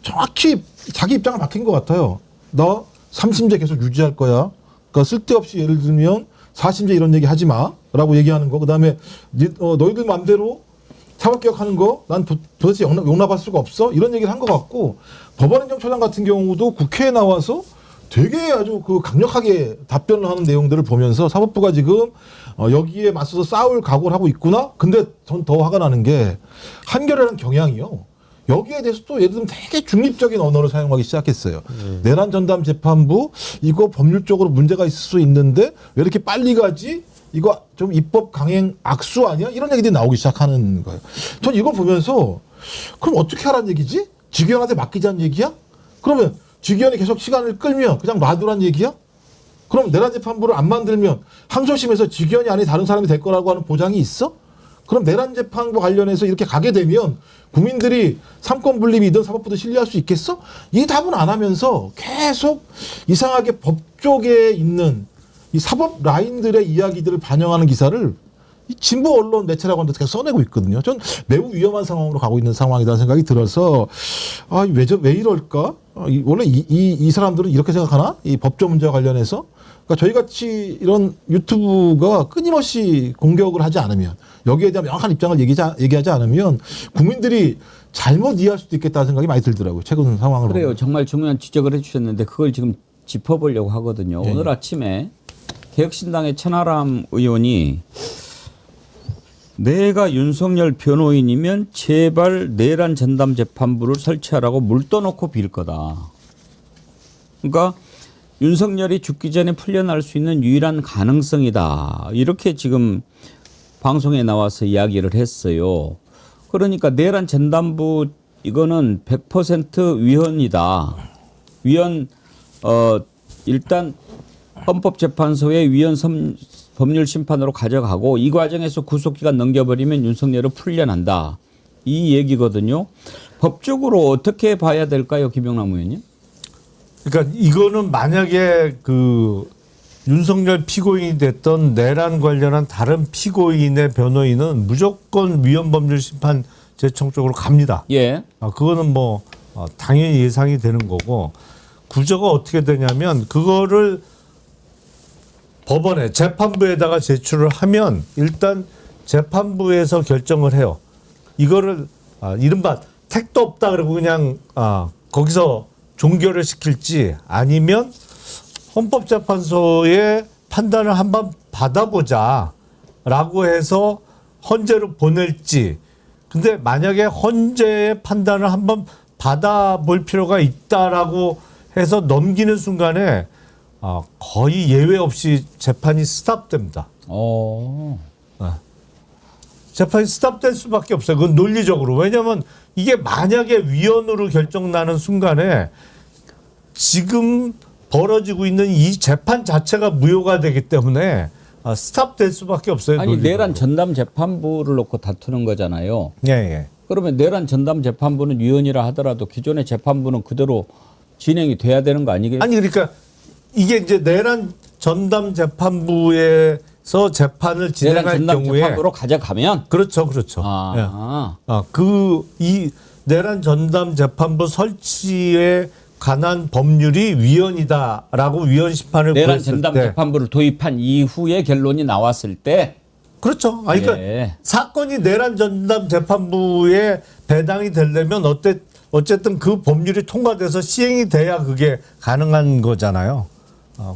정확히 자기 입장을 밝힌 것 같아요. 너 3심제 계속 유지할 거야. 그러니까 쓸데없이 예를 들면 4심제 이런 얘기 하지 마라고 얘기하는 거. 그다음에 너희들 마음대로 사법개혁하는 거 난 도대체 용납할 수가 없어. 이런 얘기를 한 것 같고 법원행정처장 같은 경우도 국회에 나와서 되게 아주 그 강력하게 답변을 하는 내용들을 보면서 사법부가 지금 여기에 맞서서 싸울 각오를 하고 있구나. 근데 전 더 화가 나는 게 한겨레라는 경향이요. 여기에 대해서 또 예를 들면 되게 중립적인 언어를 사용하기 시작했어요. 내란 전담 재판부 이거 법률적으로 문제가 있을 수 있는데 왜 이렇게 빨리 가지? 이거 좀 입법 강행 악수 아니야? 이런 얘기들이 나오기 시작하는 거예요. 전 이걸 보면서 그럼 어떻게 하라는 얘기지? 직위원한테 맡기자는 얘기야? 그러면 직위원이 계속 시간을 끌면 그냥 놔두란 얘기야? 그럼 내란 재판부를 안 만들면 항소심에서 직위원이 아닌 다른 사람이 될 거라고 하는 보장이 있어? 그럼 내란 재판부 관련해서 이렇게 가게 되면 국민들이 삼권 분립이든 사법부도 신뢰할 수 있겠어? 이 답은 안 하면서 계속 이상하게 법 쪽에 있는 이 사법 라인들의 이야기들을 반영하는 기사를 이 진보 언론 매체라고 하는데 계속 써내고 있거든요. 전 매우 위험한 상황으로 가고 있는 상황이라는 생각이 들어서 왜 이럴까? 원래 이 사람들은 이렇게 생각하나? 이 법조 문제와 관련해서? 그러니까 저희 같이 이런 유튜브가 끊임없이 공격을 하지 않으면 여기에 대한 명확한 입장을 얘기하지 않으면 국민들이 잘못 이해할 수도 있겠다는 생각이 많이 들더라고요. 최근 상황을 그래요. 보면. 정말 중요한 지적을 해주셨는데 그걸 지금 짚어보려고 하거든요. 네. 오늘 아침에 개혁신당의 천하람 의원이 내가 윤석열 변호인이면 제발 내란 전담 재판부를 설치하라고 물 떠놓고 빌 거다. 그러니까 윤석열이 죽기 전에 풀려날 수 있는 유일한 가능성이다. 이렇게 지금 방송에 나와서 이야기를 했어요. 그러니까 내란 전담부 이거는 100% 위헌이다. 일단 헌법재판소의 위헌 법률 심판으로 가져가고 이 과정에서 구속기간 넘겨버리면 윤석열은 풀려난다. 이 얘기거든요. 법적으로 어떻게 봐야 될까요, 김영남 의원님? 그러니까 이거는 만약에 그 윤석열 피고인이 됐던 내란 관련한 다른 피고인의 변호인은 무조건 위헌법률 심판 제청 쪽으로 갑니다. 예. 그거는 뭐 당연히 예상이 되는 거고 구조가 어떻게 되냐면 그거를 법원에 재판부에다가 제출을 하면 일단 재판부에서 결정을 해요. 이거를 이른바 택도 없다 그러고 그냥 거기서 종결을 시킬지 아니면 헌법재판소의 판단을 한번 받아보자라고 해서 헌재로 보낼지. 근데 만약에 헌재의 판단을 한번 받아볼 필요가 있다라고 해서 넘기는 순간에 거의 예외 없이 재판이 스탑됩니다. 재판이 스탑될 수밖에 없어요. 그건 논리적으로. 왜냐하면 이게 만약에 위헌으로 결정나는 순간에 지금 벌어지고 있는 이 재판 자체가 무효가 되기 때문에 스탑될 수밖에 없어요. 아니 논리적으로. 내란 전담 재판부를 놓고 다투는 거잖아요. 예. 그러면 내란 전담 재판부는 위헌이라 하더라도 기존의 재판부는 그대로 진행이 돼야 되는 거 아니겠어요? 아니 그러니까 이게 이제 내란 전담 재판부의 재판을 진행할 내란 전담 경우에 재판부로 가져가면 그렇죠. 이 내란 전담 재판부 설치에 관한 법률이 위헌이다라고 위헌 심판을 내란 구했을 전담 때 재판부를 도입한 이후에 결론이 나왔을 때 그렇죠. 아니, 그러니까 예. 사건이 내란 전담 재판부에 배당이 되려면 어쨌든 그 법률이 통과돼서 시행이 돼야 그게 가능한 거잖아요.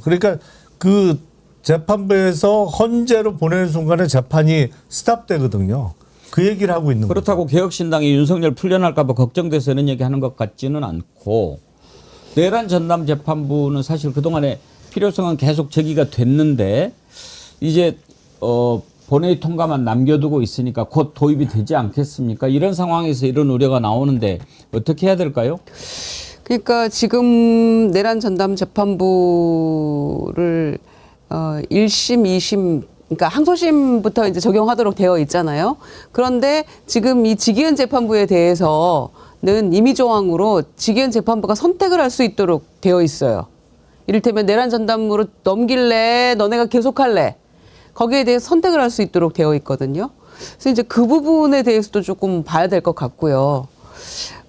그러니까 그 재판부에서 헌재로 보내는 순간에 재판이 스탑되거든요. 그 얘기를 하고 있는 거죠. 그렇다고 개혁신당이 윤석열 풀려날까 봐 걱정돼서 이런 얘기하는 것 같지는 않고 내란 전담 재판부는 사실 그동안에 필요성은 계속 제기가 됐는데 이제 본회의 통과만 남겨두고 있으니까 곧 도입이 되지 않겠습니까? 이런 상황에서 이런 우려가 나오는데 어떻게 해야 될까요? 그러니까 지금 내란 전담 재판부를 1심, 2심 그러니까 항소심부터 이제 적용하도록 되어 있잖아요. 그런데 지금 이 직위원 재판부에 대해서는 임의 조항으로 직위원 재판부가 선택을 할 수 있도록 되어 있어요. 이를테면 내란 전담으로 넘길래 너네가 계속할래. 거기에 대해서 선택을 할 수 있도록 되어 있거든요. 그래서 이제 그 부분에 대해서도 조금 봐야 될 것 같고요.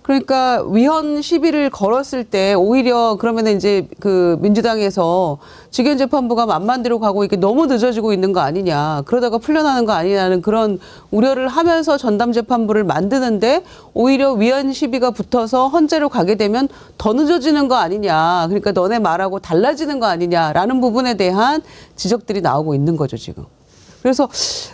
그러니까 위헌 시비를 걸었을 때 오히려 그러면 이제 그 민주당에서 직위원 재판부가 만만대로 가고 이게 너무 늦어지고 있는 거 아니냐. 그러다가 풀려나는 거 아니냐는 그런 우려를 하면서 전담 재판부를 만드는데 오히려 위헌 시비가 붙어서 헌재로 가게 되면 더 늦어지는 거 아니냐. 그러니까 너네 말하고 달라지는 거 아니냐라는 부분에 대한 지적들이 나오고 있는 거죠, 지금. 그래서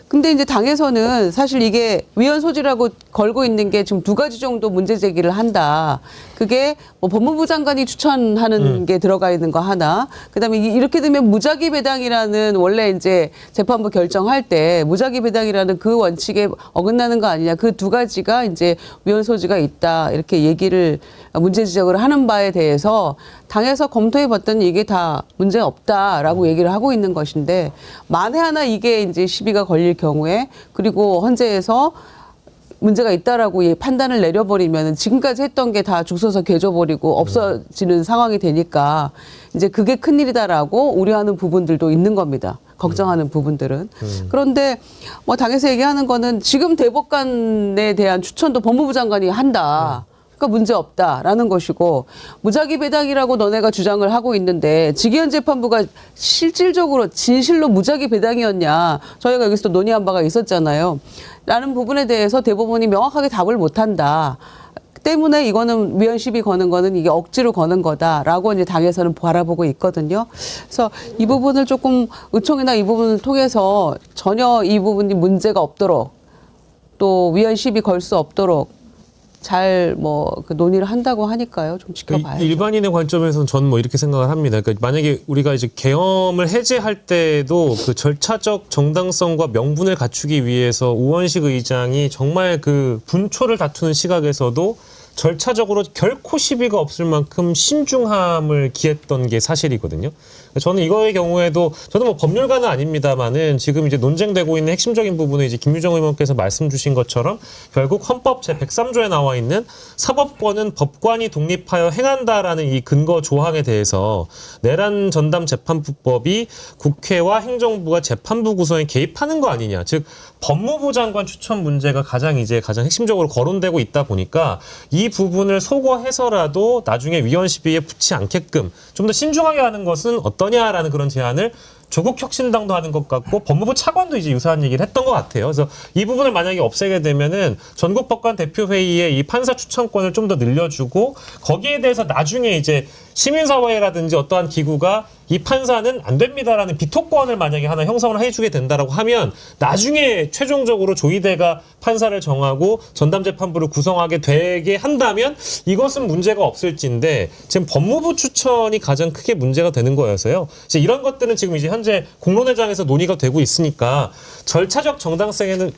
근데 이제 당에서는 사실 이게 위헌 소지라고 걸고 있는 게 지금 두 가지 정도 문제 제기를 한다. 그게 뭐 법무부 장관이 추천하는 게 들어가 있는 거 하나. 그다음에 이렇게 되면 무작위 배당이라는 원래 이제 재판부 결정할 때 무작위 배당이라는 그 원칙에 어긋나는 거 아니냐. 그 두 가지가 이제 위헌 소지가 있다. 이렇게 얘기를 문제 지적을 하는 바에 대해서 당에서 검토해 봤더니 이게 다 문제 없다라고 얘기를 하고 있는 것인데 만에 하나 이게 이제 시비가 걸릴 경우에 그리고 헌재에서 문제가 있다라고 판단을 내려버리면 지금까지 했던 게 다 죽서서 개져버리고 없어지는 상황이 되니까 이제 그게 큰일이다라고 우려하는 부분들도 있는 겁니다. 걱정하는 부분들은. 그런데 뭐 당에서 얘기하는 거는 지금 대법관에 대한 추천도 법무부 장관이 한다. 그러니까 문제 없다라는 것이고 무작위 배당이라고 너네가 주장을 하고 있는데 직위원 재판부가 실질적으로 진실로 무작위 배당이었냐 저희가 여기서 또 논의한 바가 있었잖아요. 라는 부분에 대해서 대법원이 명확하게 답을 못한다. 때문에 이거는 위헌 시비 거는 거는 이게 억지로 거는 거다라고 이제 당에서는 바라보고 있거든요. 그래서 이 부분을 조금 의총이나 이 부분을 통해서 전혀 이 부분이 문제가 없도록 또 위헌 시비 걸 수 없도록 잘 그 논의를 한다고 하니까요. 좀 지켜봐야죠. 일반인의 관점에서는 저는 뭐 이렇게 생각을 합니다. 그러니까 만약에 우리가 이제 계엄을 해제할 때도 그 절차적 정당성과 명분을 갖추기 위해서 우원식 의장이 정말 그 분초를 다투는 시각에서도 절차적으로 결코 시비가 없을 만큼 신중함을 기했던 게 사실이거든요. 저는 이거의 경우에도 저도 뭐 법률가는 아닙니다만은 지금 이제 논쟁되고 있는 핵심적인 부분은 이제 김유정 의원께서 말씀 주신 것처럼 결국 헌법 제103조에 나와 있는 사법권은 법관이 독립하여 행한다라는 이 근거 조항에 대해서 내란 전담 재판부법이 국회와 행정부가 재판부 구성에 개입하는 거 아니냐. 즉 법무부 장관 추천 문제가 가장 핵심적으로 거론되고 있다 보니까 이 부분을 소거해서라도 나중에 위헌 시비에 붙지 않게끔 좀 더 신중하게 하는 것은 어떠냐라는 그런 제안을 조국 혁신당도 하는 것 같고 법무부 차관도 이제 유사한 얘기를 했던 것 같아요. 그래서 이 부분을 만약에 없애게 되면은 전국 법관 대표회의에 이 판사 추천권을 좀 더 늘려주고 거기에 대해서 나중에 이제 시민사회라든지 어떠한 기구가 이 판사는 안 됩니다라는 비토권을 만약에 하나 형성을 해주게 된다라고 하면 나중에 최종적으로 조희대가 판사를 정하고 전담재판부를 구성하게 되게 한다면 이것은 문제가 없을진데 지금 법무부 추천이 가장 크게 문제가 되는 거여서요. 이제 이런 것들은 지금 이제 현재 공론회장에서 논의가 되고 있으니까 절차적 정당성에는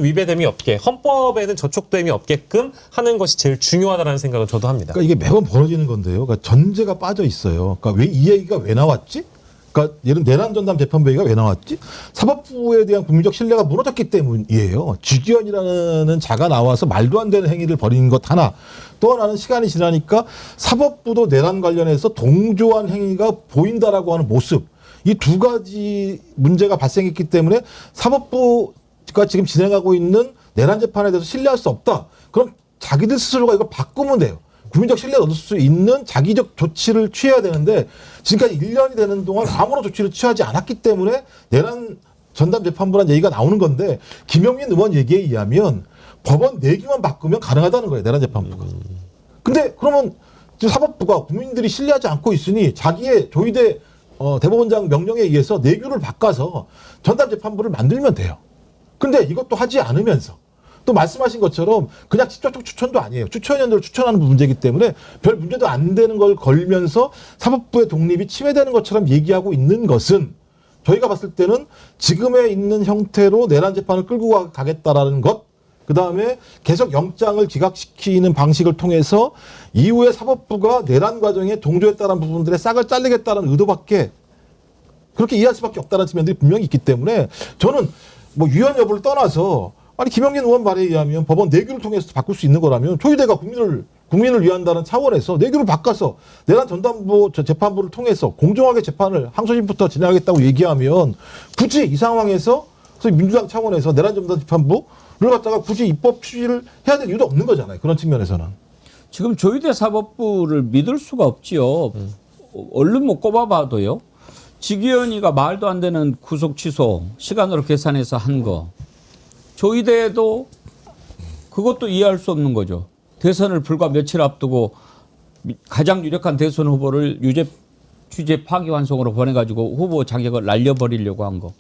위배됨이 없게 헌법에는 저촉됨이 없게끔 하는 것이 제일 중요하다는 생각을 저도 합니다. 그러니까 이게 매번 벌어지는 건데요. 그러니까 전제가 빠져 있어요. 그러니까 왜 이 얘기가 왜 나왔지? 그러니까 예를 내란 전담 재판부 얘기가 왜 나왔지? 사법부에 대한 국민적 신뢰가 무너졌기 때문이에요. 직위원이라는 자가 나와서 말도 안 되는 행위를 벌인 것 하나. 또 하나는 시간이 지나니까 사법부도 내란 관련해서 동조한 행위가 보인다라고 하는 모습. 이 두 가지 문제가 발생했기 때문에 사법부가 지금 진행하고 있는 내란 재판에 대해서 신뢰할 수 없다. 그럼 자기들 스스로가 이걸 바꾸면 돼요. 국민적 신뢰를 얻을 수 있는 자기적 조치를 취해야 되는데 지금까지 1년이 되는 동안 아무런 조치를 취하지 않았기 때문에 내란 전담 재판부란 얘기가 나오는 건데 김영민 의원 얘기에 의하면 법원 내규만 바꾸면 가능하다는 거예요. 내란 재판부가. 근데 그러면 지금 사법부가 국민들이 신뢰하지 않고 있으니 자기의 조희대 대법원장 명령에 의해서 내규를 바꿔서 전담 재판부를 만들면 돼요. 근데 이것도 하지 않으면서 또 말씀하신 것처럼 그냥 직접적 추천도 아니에요. 추천위원들을 추천하는 문제이기 때문에 별 문제도 안 되는 걸 걸면서 사법부의 독립이 침해되는 것처럼 얘기하고 있는 것은 저희가 봤을 때는 지금에 있는 형태로 내란 재판을 끌고 가겠다라는 것, 그 다음에 계속 영장을 기각시키는 방식을 통해서 이후에 사법부가 내란 과정에 동조했다는 부분들의 싹을 잘리겠다는 의도밖에 그렇게 이해할 수밖에 없다는 측면들이 분명히 있기 때문에 저는 뭐 유연 여부를 떠나서 아니 김영민 의원 말에 의하면 법원 내규를 통해서 바꿀 수 있는 거라면 조희대가 국민을 위한다는 차원에서 내규를 바꿔서 내란 전담부 재판부를 통해서 공정하게 재판을 항소심부터 진행하겠다고 얘기하면 굳이 이 상황에서 민주당 차원에서 내란 전담 재판부를 갖다가 굳이 입법 추진을 해야 될 이유도 없는 거잖아요. 그런 측면에서는. 지금 조희대 사법부를 믿을 수가 없지요. 얼른 못 꼽아봐도요. 직위원회가 말도 안 되는 구속 취소 시간으로 계산해서 한 거. 조희대도 그것도 이해할 수 없는 거죠. 대선을 불과 며칠 앞두고 가장 유력한 대선 후보를 취재 파기환송으로 보내가지고 후보 자격을 날려버리려고 한 거.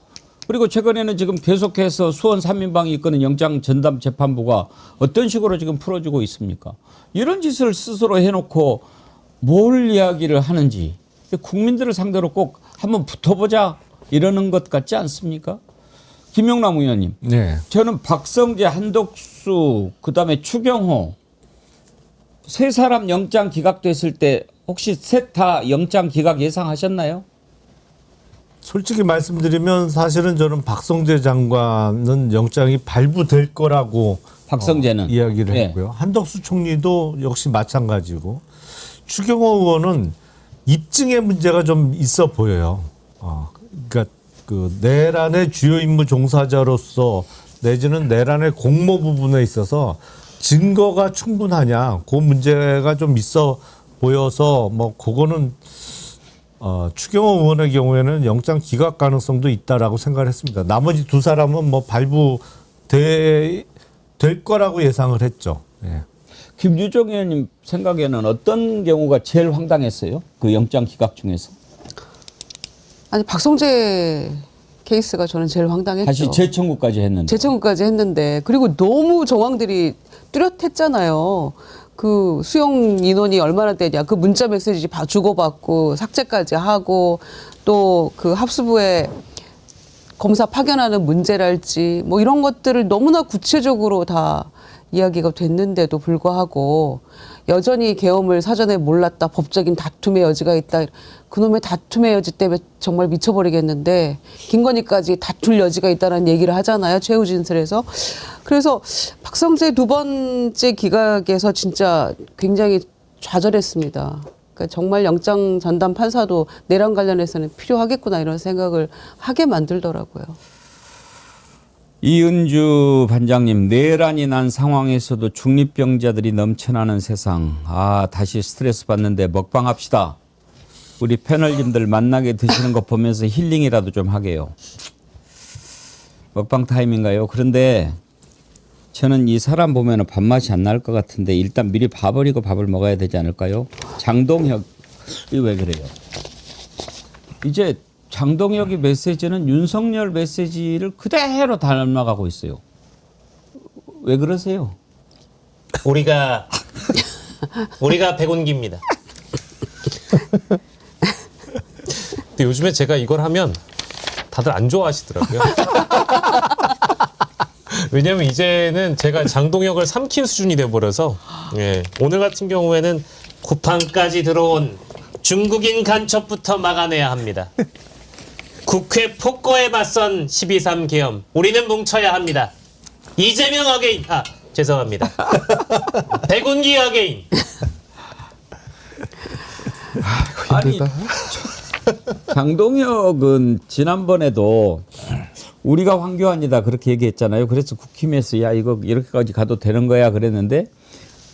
그리고 최근에는 지금 계속해서 수원 3인방이 이끄는 영장 전담 재판부가 어떤 식으로 지금 풀어주고 있습니까? 이런 짓을 스스로 해놓고 뭘 이야기를 하는지 국민들을 상대로 꼭 한번 붙어보자 이러는 것 같지 않습니까? 김영남 의원님. 네. 저는 박성재, 한덕수, 그다음에 추경호 세 사람 영장 기각됐을 때 혹시 셋 다 영장 기각 예상하셨나요? 솔직히 말씀드리면 사실은 저는 박성재 장관은 영장이 발부될 거라고 박성재는 이야기를 네. 했고요. 한덕수 총리도 역시 마찬가지고 추경호 의원은 입증의 문제가 좀 있어 보여요. 그러니까 그 내란의 주요 임무 종사자로서 내지는 내란의 공모 부분에 있어서 증거가 충분하냐 그 문제가 좀 있어 보여서 뭐 그거는 추경호 의원의 경우에는 영장 기각 가능성도 있다라고 생각을 했습니다. 나머지 두 사람은 뭐 발부될 거라고 예상을 했죠. 예. 김유정 의원님 생각에는 어떤 경우가 제일 황당했어요? 그 영장 기각 중에서? 아니 박성재 케이스가 저는 제일 황당했죠. 사실 재청구까지 했는데. 재청구까지 했는데 그리고 너무 정황들이 뚜렷했잖아요. 그 수용 인원이 얼마나 되냐. 그 문자 메시지 주고받고 삭제까지 하고 또 그 합수부에 검사 파견하는 문제랄지 뭐 이런 것들을 너무나 구체적으로 다 이야기가 됐는데도 불구하고 여전히 계엄을 사전에 몰랐다. 법적인 다툼의 여지가 있다. 그놈의 다툼의 여지 때문에 정말 미쳐버리겠는데 김건희까지 다툴 여지가 있다는 얘기를 하잖아요. 최후 진술에서. 그래서 박성재 두 번째 기각에서 진짜 굉장히 좌절했습니다. 그러니까 정말 영장 전담 판사도 내란 관련해서는 필요하겠구나 이런 생각을 하게 만들더라고요. 이은주 반장님, 내란이 난 상황에서도 중립병자들이 넘쳐나는 세상. 다시 스트레스 받는데 먹방합시다. 우리 패널님들 만나게 드시는 거 보면서 힐링이라도 좀 하게요. 먹방 타임인가요? 그런데 저는 이 사람 보면 밥맛이 안 날 것 같은데 일단 미리 봐버리고 밥을 먹어야 되지 않을까요? 장동혁, 이 왜 그래요? 이제 장동혁의 메시지는 윤석열 메시지를 그대로 닮아가고 있어요. 왜 그러세요? 우리가 백운기입니다. 근데 요즘에 제가 이걸 하면 다들 안 좋아하시더라고요. 왜냐면 이제는 제가 장동혁을 삼킨 수준이 돼버려서 예. 오늘 같은 경우에는 쿠팡까지 들어온 중국인 간첩부터 막아내야 합니다. 국회 폭거에 맞선 12.3 계엄. 우리는 뭉쳐야 합니다. 이재명 어게인. 죄송합니다. 백운기 어게인. 아니 장동혁은 지난번에도 우리가 황교안이다 그렇게 얘기했잖아요. 그래서 국힘에서 야 이거 이렇게까지 가도 되는 거야 그랬는데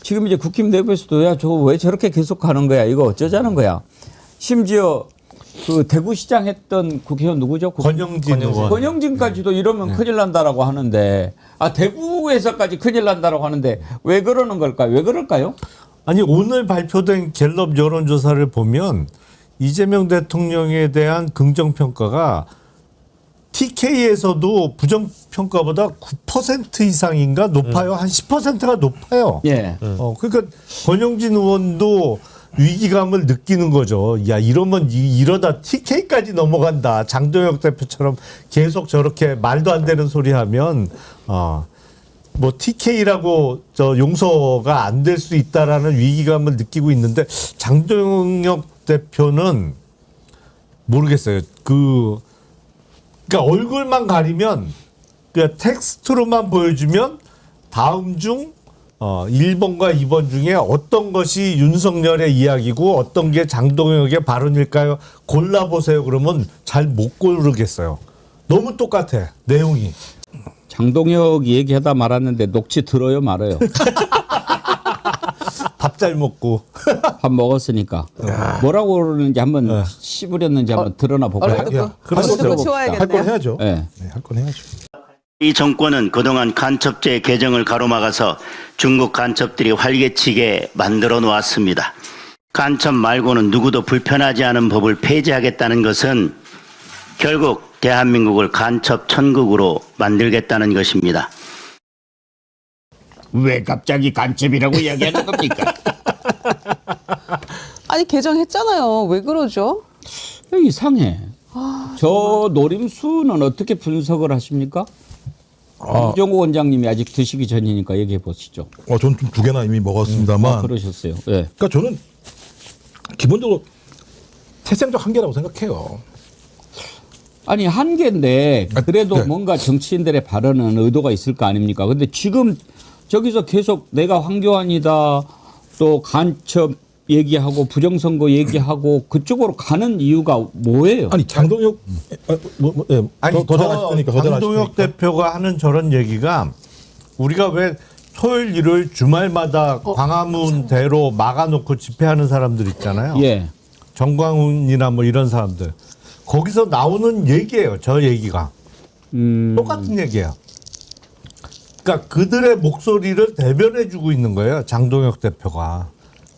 지금 이제 국힘 내부에서도 야 저거 왜 저렇게 계속 가는 거야 이거 어쩌자는 거야. 심지어 그 대구시장 했던 국회의원 누구죠? 권영진 의원. 권영진까지도 이러면 큰일 난다라고 하는데 대구에서까지 큰일 난다라고 하는데 왜 그러는 걸까요? 왜 그럴까요? 아니 오늘 발표된 갤럽 여론조사를 보면 이재명 대통령에 대한 긍정평가가 TK에서도 부정평가보다 9% 이상인가 높아요. 한 10%가 높아요. 예. 그러니까 권영진 의원도 위기감을 느끼는 거죠. 야 이러면 이러다 TK까지 넘어간다. 장동혁 대표처럼 계속 저렇게 말도 안 되는 소리 하면 뭐 TK라고 저 용서가 안 될 수 있다라는 위기감을 느끼고 있는데 장동혁 대표는 모르겠어요. 그러니까 얼굴만 가리면 그 텍스트로만 보여주면 다음 중 1번과 2번 중에 어떤 것이 윤석열의 이야기고 어떤 게 장동혁의 발언일까요? 골라보세요. 그러면 잘 못 고르겠어요. 너무 똑같아. 내용이. 장동혁 얘기하다 말았는데 녹취 들어요 말아요? 밥 잘 먹고. 밥 먹었으니까. 뭐라고 그러는지 한번 씹으렸는지 한번 드러나 볼까요? 그럼 치워야겠네요. 할 건 해야죠. 네. 할 건 해야죠. 이 정권은 그동안 간첩죄 개정을 가로막아서 중국 간첩들이 활개치게 만들어 놓았습니다. 간첩 말고는 누구도 불편하지 않은 법을 폐지하겠다는 것은 결국 대한민국을 간첩 천국으로 만들겠다는 것입니다. 왜 갑자기 간첩이라고 이야기하는 겁니까? 아니 개정했잖아요. 왜 그러죠? 이상해. 저 노림수는 어떻게 분석을 하십니까? 이종호 원장님이 아직 드시기 전이니까 얘기해 보시죠. 저는 좀 두 개나 이미 먹었습니다만. 그러셨어요. 네. 그러니까 저는 기본적으로 태생적 한계라고 생각해요. 아니 한계인데 그래도 네. 뭔가 정치인들의 발언은 의도가 있을 거 아닙니까? 근데 지금 저기서 계속 내가 황교안이다 또 간첩 얘기하고 부정선거 얘기하고 그쪽으로 가는 이유가 뭐예요? 아니 장동혁 아니 더 잘하시니까 장동혁 대표가 하는 저런 얘기가 우리가 왜 토요일 일요일 주말마다 광화문대로 막아놓고 집회하는 사람들 있잖아요. 예. 정광훈이나 뭐 이런 사람들 거기서 나오는 얘기예요. 저 얘기가 똑같은 얘기예요. 그러니까 그들의 목소리를 대변해주고 있는 거예요. 장동혁 대표가.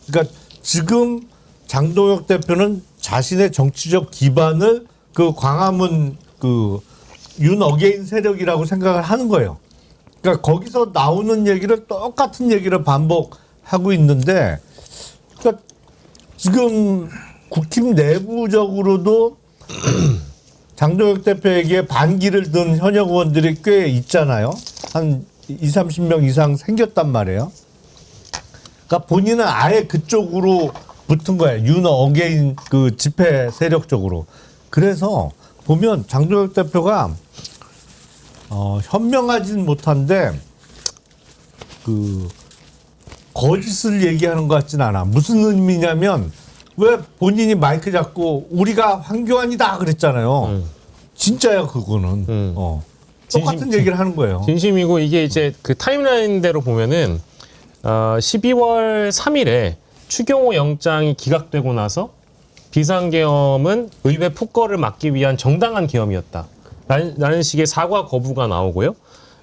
그러니까 지금 장동혁 대표는 자신의 정치적 기반을 그 광화문 그 윤어게인 세력이라고 생각을 하는 거예요. 그러니까 거기서 나오는 얘기를 똑같은 얘기를 반복하고 있는데 그러니까 지금 국힘 내부적으로도 장동혁 대표에게 반기를 든 현역 의원들이 꽤 있잖아요. 한 20, 30명 이상 생겼단 말이에요. 그러니까 본인은 아예 그쪽으로 붙은 거예요. 윤 어게인 그 집회 세력 쪽으로. 그래서 보면 장동혁 대표가 현명하진 못한데 그 거짓을 얘기하는 것 같진 않아. 무슨 의미냐면 왜 본인이 마이크 잡고 우리가 황교안이다 그랬잖아요. 진짜야 그거는. 똑같은 얘기를 하는 거예요. 진심이고 이게 이제 그 타임라인대로 보면은 12월 3일에 추경호 영장이 기각되고 나서 비상계엄은 의회 폭거를 막기 위한 정당한 계엄이었다. 라는 식의 사과 거부가 나오고요.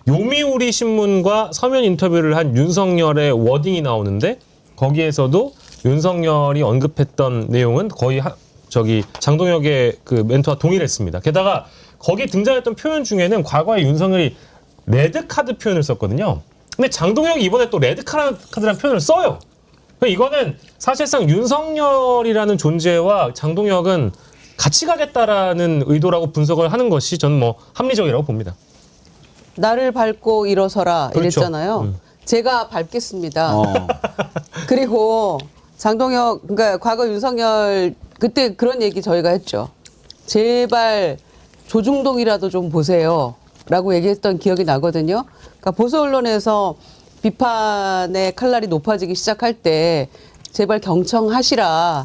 요미우리 신문과 서면 인터뷰를 한 윤석열의 워딩이 나오는데 거기에서도 윤석열이 언급했던 내용은 거의 장동혁의 그 멘트와 동일했습니다. 게다가 거기에 등장했던 표현 중에는 과거에 윤석열이 레드카드 표현을 썼거든요. 근데 장동혁이 이번에 또 레드카드라는 표현을 써요. 이거는 사실상 윤석열이라는 존재와 장동혁은 같이 가겠다라는 의도라고 분석을 하는 것이 저는 뭐 합리적이라고 봅니다. 나를 밟고 일어서라 그렇죠. 이랬잖아요. 제가 밟겠습니다. 그리고 장동혁, 그러니까 과거 윤석열 그때 그런 얘기 저희가 했죠. 제발 조중동이라도 좀 보세요. 라고 얘기했던 기억이 나거든요. 그러니까 보수 언론에서 비판의 칼날이 높아지기 시작할 때 제발 경청하시라.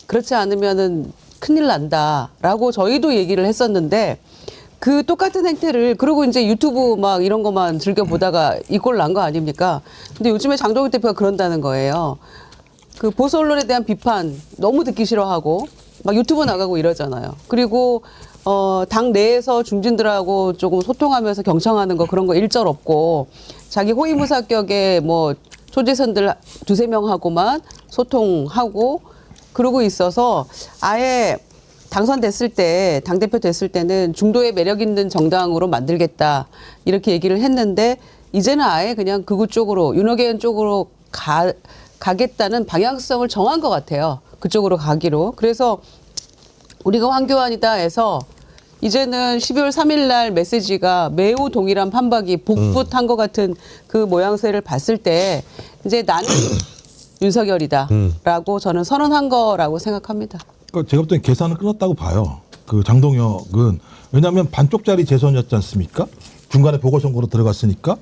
그렇지 않으면은 큰일 난다라고 저희도 얘기를 했었는데 그 똑같은 행태를 그리고 이제 유튜브 막 이런 것만 즐겨 보다가 이 꼴 난 거 아닙니까? 근데 요즘에 장동혁 대표가 그런다는 거예요. 그 보수 언론에 대한 비판 너무 듣기 싫어하고 막 유튜브 나가고 이러잖아요. 그리고 당 내에서 중진들하고 조금 소통하면서 경청하는 거 그런 거 일절 없고 자기 호위무사격에 뭐 초재선들 2-3명하고만 소통하고 그러고 있어서 아예 당선됐을 때 당대표 됐을 때는 중도에 매력 있는 정당으로 만들겠다 이렇게 얘기를 했는데 이제는 아예 그냥 극우 쪽으로 윤호개연 쪽으로 가겠다는 방향성을 정한 것 같아요. 그쪽으로 가기로. 그래서 우리가 황교안이다 해서 이제는 12월 3일 날 메시지가 매우 동일한 판박이 복붙한 것 같은 그 모양새를 봤을 때 이제 나는 윤석열이다라고 저는 선언한 거라고 생각합니다. 그러니까 제가 볼 때는 계산은 끝났다고 봐요. 그 장동혁은 왜냐하면 반쪽짜리 재선이었지 않습니까? 중간에 보궐선거로 들어갔으니까.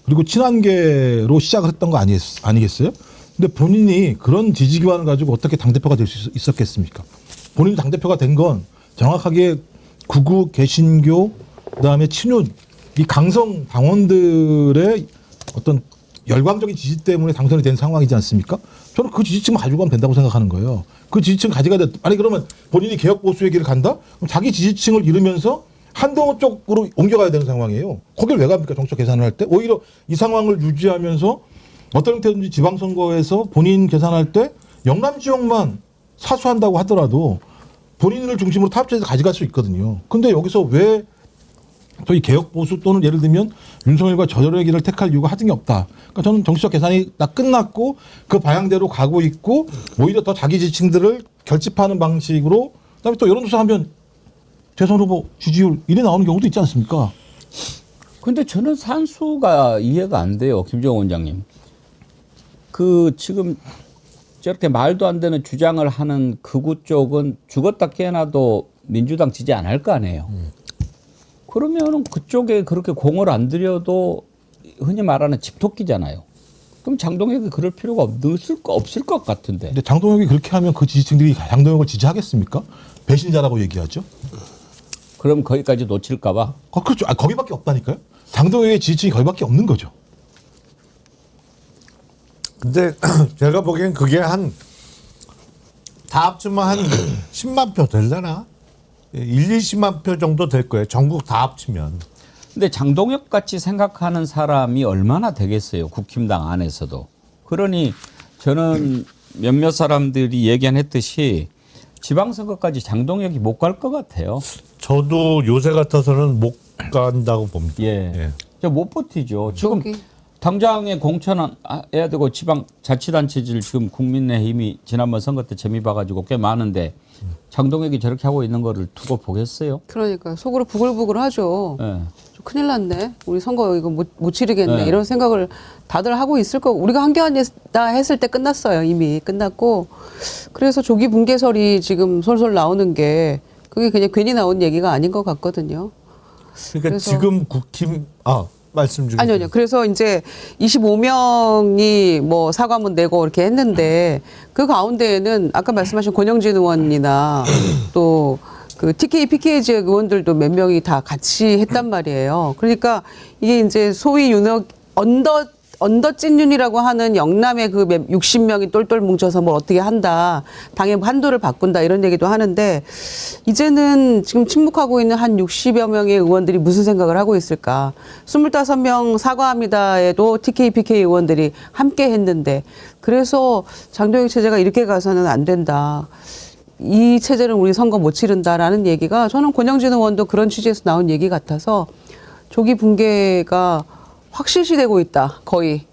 그리고 친한계로 시작을 했던 거 아니겠어요? 근데 본인이 그런 지지기반을 가지고 어떻게 당대표가 될 수 있었겠습니까? 본인이 당대표가 된 건 정확하게 구구, 개신교, 그다음에 친윤, 이 강성 당원들의 어떤 열광적인 지지 때문에 당선이 된 상황이지 않습니까? 저는 그 지지층만 가지고 가면 된다고 생각하는 거예요. 그 지지층 가져가야 돼. 아니 그러면 본인이 개혁 보수의 길을 간다? 그럼 자기 지지층을 잃으면서 한동훈 쪽으로 옮겨가야 되는 상황이에요. 거길 왜 갑니까? 정책 계산을 할 때. 오히려 이 상황을 유지하면서 어떤 형태든지 지방선거에서 본인 계산할 때 영남 지역만 사수한다고 하더라도 본인을 중심으로 타협해서 가져갈 수 있거든요. 근데 여기서 왜 저희 개혁 보수 또는 예를 들면 윤석열과 저절의 길을 택할 이유가 하등이 없다. 그러니까 저는 정치적 계산이 다 끝났고 그 방향대로 가고 있고 오히려 더 자기 지층들을 결집하는 방식으로 그다음에 또 여론조사하면 대선 후보 지지율 이래 나오는 경우도 있지 않습니까? 근데 저는 산수가 이해가 안 돼요, 김정은 원장님. 그 지금 저렇게 말도 안 되는 주장을 하는 극우 쪽은 죽었다 깨어나도 민주당 지지 안 할 거 아니에요. 그러면은 그쪽에 그렇게 공을 안 들여도 흔히 말하는 집토끼잖아요. 그럼 장동혁이 그럴 필요가 없을 것 같은데. 근데 장동혁이 그렇게 하면 그 지지층들이 장동혁을 지지하겠습니까? 배신자라고 얘기하죠. 그럼 거기까지 놓칠까 봐? 그렇죠. 거기밖에 없다니까요. 장동혁의 지지층이 거기밖에 없는 거죠. 근데 제가 보기엔 그게 다 합치면 한 10만 표 되려나? 20만 표 정도 될 거예요. 전국 다 합치면. 근데 장동혁 같이 생각하는 사람이 얼마나 되겠어요. 국힘당 안에서도. 그러니 저는 몇몇 사람들이 얘기했듯이 지방선거까지 장동혁이 못 갈 것 같아요. 저도 요새 같아서는 못 간다고 봅니다. 예. 저 못 버티죠. 지금 당장에 공천해야 되고 지방 자치단체질 지금 국민의힘이 지난번 선거 때 재미 봐가지고 꽤 많은데 장동혁이 저렇게 하고 있는 거를 두고 보겠어요? 그러니까 속으로 부글부글 하죠. 네. 큰일 났네. 우리 선거 이거 못 치르겠네. 네. 이런 생각을 다들 하고 있을 거고 우리가 한겨울이다 했을 때 끝났어요. 이미 끝났고 그래서 조기 붕괴설이 지금 솔솔 나오는 게 그게 그냥 괜히 나온 얘기가 아닌 것 같거든요. 그러니까 그래서 지금 국힘 말씀 좀. 아니요. 그래서 이제 25명이 뭐 사과문 내고 이렇게 했는데 그 가운데에는 아까 말씀하신 권영진 의원이나 또 그 TK, PK 지역 의원들도 몇 명이 다 같이 했단 말이에요. 그러니까 이게 이제 소위 언더찐윤이라고 하는 영남의 그 60명이 똘똘 뭉쳐서 뭘 어떻게 한다. 당의 한도를 바꾼다. 이런 얘기도 하는데 이제는 지금 침묵하고 있는 한 60여 명의 의원들이 무슨 생각을 하고 있을까. 25명 사과합니다에도 TK, PK 의원들이 함께 했는데 그래서 장동혁 체제가 이렇게 가서는 안 된다. 이 체제는 우리 선거 못 치른다라는 얘기가 저는 권영진 의원도 그런 취지에서 나온 얘기 같아서 조기 붕괴가 확실시되고 있다. 거의.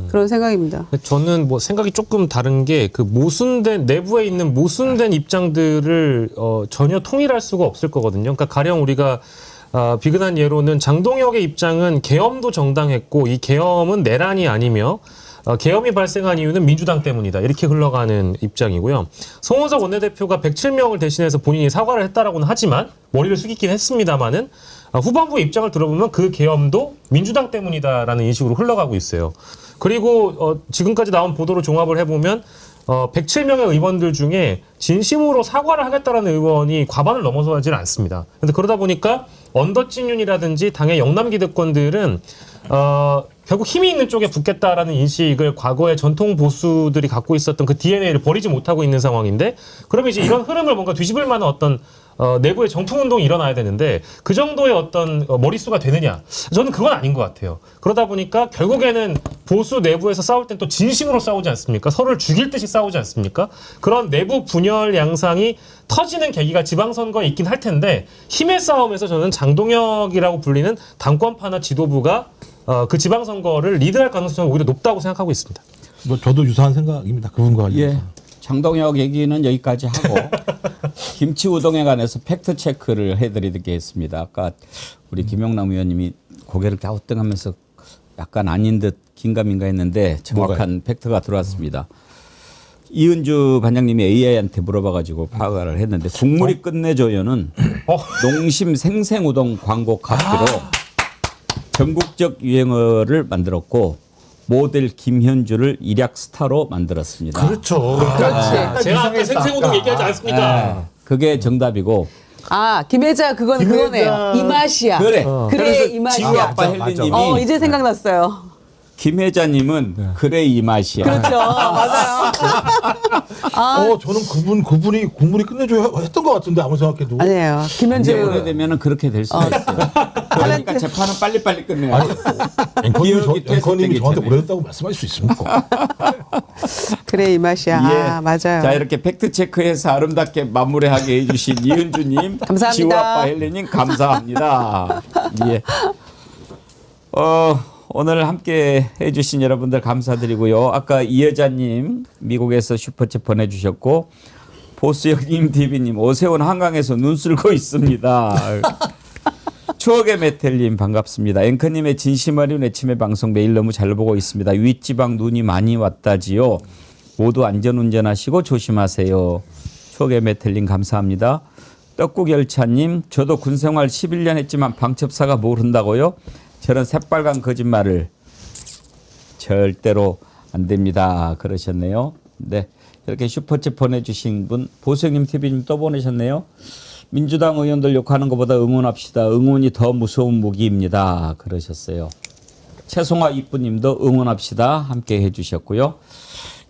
그런 생각입니다. 저는 뭐 생각이 조금 다른 게 그 모순된 내부에 있는 모순된 입장들을 전혀 통일할 수가 없을 거거든요. 그러니까 가령 우리가 비근한 예로는 장동혁의 입장은 계엄도 정당했고 이 계엄은 내란이 아니며 계엄이 발생한 이유는 민주당 때문이다. 이렇게 흘러가는 입장이고요. 송원석 원내대표가 107명을 대신해서 본인이 사과를 했다라고는 하지만 머리를 숙이긴 했습니다마는 후반부의 입장을 들어보면 그 계엄도 민주당 때문이다라는 인식으로 흘러가고 있어요. 그리고 지금까지 나온 보도를 종합을 해보면 107명의 의원들 중에 진심으로 사과를 하겠다라는 의원이 과반을 넘어서지는 않습니다. 그런데 그러다 보니까 언더찐윤이라든지 당의 영남 기득권들은 결국 힘이 있는 쪽에 붙겠다라는 인식을 과거의 전통 보수들이 갖고 있었던 그 DNA를 버리지 못하고 있는 상황인데, 그러면 이제 이런 흐름을 뭔가 뒤집을 만한 어떤 내부의 정풍 운동이 일어나야 되는데 그 정도의 어떤 머릿수가 되느냐? 저는 그건 아닌 것 같아요. 그러다 보니까 결국에는 보수 내부에서 싸울 땐 또 진심으로 싸우지 않습니까? 서로를 죽일 듯이 싸우지 않습니까? 그런 내부 분열 양상이 터지는 계기가 지방선거에 있긴 할 텐데, 힘의 싸움에서 저는 장동혁이라고 불리는 당권파나 지도부가 그 지방선거를 리드할 가능성이 오히려 높다고 생각하고 있습니다. 뭐 저도 유사한 생각입니다. 그분과 관련해서. 예. 장동혁 얘기는 여기까지 하고 김치 우동에 관해서 팩트 체크를 해드리겠습니다. 아까 우리 김영남 의원님이 고개를 갸우뚱하면서 약간 아닌 듯 긴가민가 했는데 정확한 팩트가 들어왔습니다. 이은주 반장님이 AI한테 물어봐가지고 파악을 했는데 국물이 끝내줘요는 농심 생생우동 광고 카피로 전국적 유행어를 만들었고 모델 김현주를 일약 스타로 만들었습니다. 그렇죠. 그렇지. 제가 아까 생생우동 얘기하지 않습니까? 그게 정답이고. 아, 김혜자 그거네요. 이 맛이야. 그래. 그래 이 맛이야. 지우 아빠 헬리님이 이제 생각났어요. 김혜자님은 그래 이 맛이야. 그렇죠. 맞아요. 저는 그분이 국물이 끝내줘야 했던 것 같은데 아무 생각해도. 아니에요. 김현주. 이제 오래되면 그렇게 될 수가 있어요. 그러니까 재판은 빨리빨리 끝내요. 앵커님이 저한테 오래됐다고 말씀할 수 있습니까? 그래 이 맛이야. 예. 아, 맞아요. 자, 이렇게 팩트 체크해서 아름답게 마무리하게 해주신 이은주님, 감사합니다. 지우아빠 헬리님 감사합니다. 예. 오늘 함께 해주신 여러분들 감사드리고요. 아까 이여자님 미국에서 슈퍼챗 보내주셨고, 보스형님 TV님 오세훈 한강에서 눈 쓸고 있습니다. 추억의 메텔님 반갑습니다. 앵커님의 진심 어린 아침의 방송 매일 너무 잘 보고 있습니다. 윗지방 눈이 많이 왔다지요. 모두 안전운전하시고 조심하세요. 추억의 메텔님 감사합니다. 떡국열차님, 저도 군생활 11년 했지만 방첩사가 모른다고요? 저런 새빨간 거짓말을 절대로 안 됩니다. 그러셨네요. 네, 이렇게 슈퍼챗 보내주신 분, 보수형님 TV님 또 보내셨네요. 민주당 의원들 욕하는 것보다 응원합시다. 응원이 더 무서운 무기입니다. 그러셨어요. 최송아 이쁘님도 응원합시다. 함께 해주셨고요.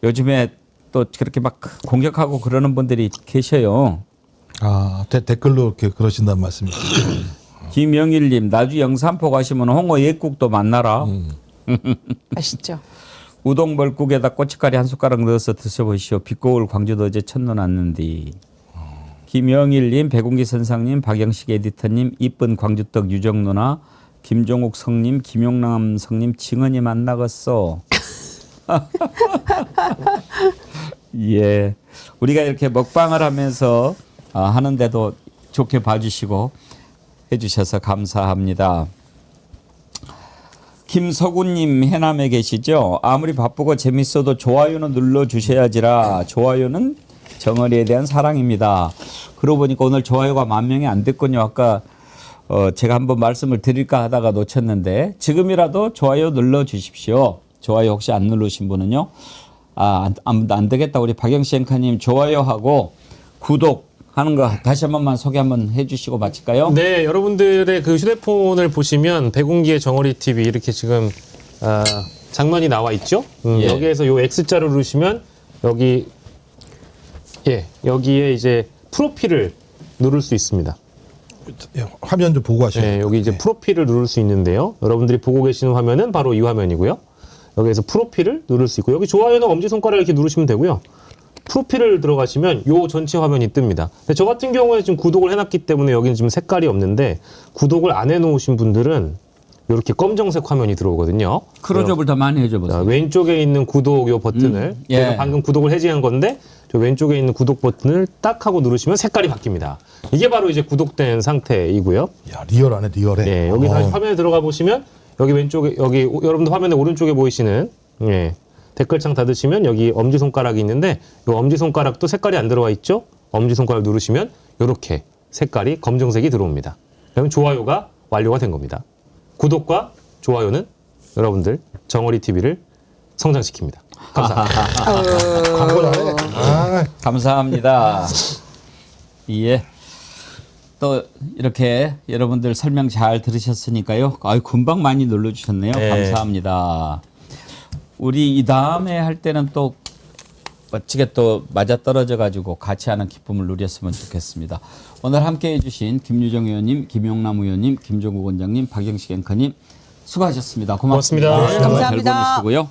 요즘에 또 그렇게 막 공격하고 그러는 분들이 계셔요. 아, 댓글로 이렇게 그러신다는 말씀이죠. 김영일님, 나주 영산포 가시면 홍어 옛국도 만나라. 아시죠? 우동벌국에다 고춧가루 한 숟가락 넣어서 드셔보시오. 빛고울 광주도 어제 첫눈 왔는데. 김영일님, 백운기 선상님, 박영식 에디터님, 이쁜 광주떡 유정 누나, 김종욱 성님, 김용남 성님, 징언이 만나겠어. 예, 우리가 이렇게 먹방을 하면서 하는데도 좋게 봐주시고 해주셔서 감사합니다. 김서구님 해남에 계시죠? 아무리 바쁘고 재밌어도 좋아요는 눌러주셔야지라. 좋아요는 정어리에 대한 사랑입니다. 그러고 보니까 오늘 좋아요가 10,000명이 안 됐군요. 아까 제가 한번 말씀을 드릴까 하다가 놓쳤는데 지금이라도 좋아요 눌러주십시오. 좋아요 혹시 안 누르신 분은요. 안 되겠다. 우리 박영시 앵커님 좋아요하고 구독 하는 거 다시 한 번만 소개 한번 해주시고 마칠까요? 네, 여러분들의 그 휴대폰을 보시면 백운기의 정어리 TV 이렇게 지금 장면이 나와 있죠. 예. 여기에서 요 X자를 누르시면 여기에 이제 프로필을 누를 수 있습니다. 화면 좀 보고 하시죠. 네, 여기 이제 프로필을 누를 수 있는데요. 여러분들이 보고 계시는 화면은 바로 이 화면이고요. 여기에서 프로필을 누를 수 있고, 여기 좋아요나 엄지손가락 이렇게 누르시면 되고요. 프로필을 들어가시면 요 전체 화면이 뜹니다. 근데 저 같은 경우에 지금 구독을 해놨기 때문에 여기는 지금 색깔이 없는데, 구독을 안 해놓으신 분들은 이렇게 검정색 화면이 들어오거든요. 크로즈업을 더 많이 해줘보세요. 왼쪽에 있는 구독 요 버튼을 제가 방금 구독을 해제한 건데, 저 왼쪽에 있는 구독 버튼을 딱 하고 누르시면 색깔이 바뀝니다. 이게 바로 이제 구독된 상태이고요. 야, 리얼하네, 리얼해. 네, 여기 다시 화면에 들어가 보시면 여기 왼쪽에, 여기 여러분들 화면의 오른쪽에 보이시는 댓글창 닫으시면 여기 엄지손가락이 있는데, 이 엄지손가락도 색깔이 안 들어와 있죠? 엄지손가락 누르시면 이렇게 색깔이 검정색이 들어옵니다. 그러면 좋아요가 완료가 된 겁니다. 구독과 좋아요는 여러분들 정어리 TV를 성장시킵니다. 감사합니다. 광고 잘해. 감사합니다. 예. 또 이렇게 여러분들 설명 잘 들으셨으니까요. 아유, 금방 많이 눌러주셨네요. 네. 감사합니다. 우리 이 다음에 할 때는 또 멋지게 또 맞아떨어져 가지고 같이 하는 기쁨을 누렸으면 좋겠습니다. 오늘 함께해 주신 김유정 의원님, 김용남 의원님, 김종국 원장님, 박영식 앵커님 수고하셨습니다. 고맙습니다. 고맙습니다. 잘 감사합니다. 보내시고요.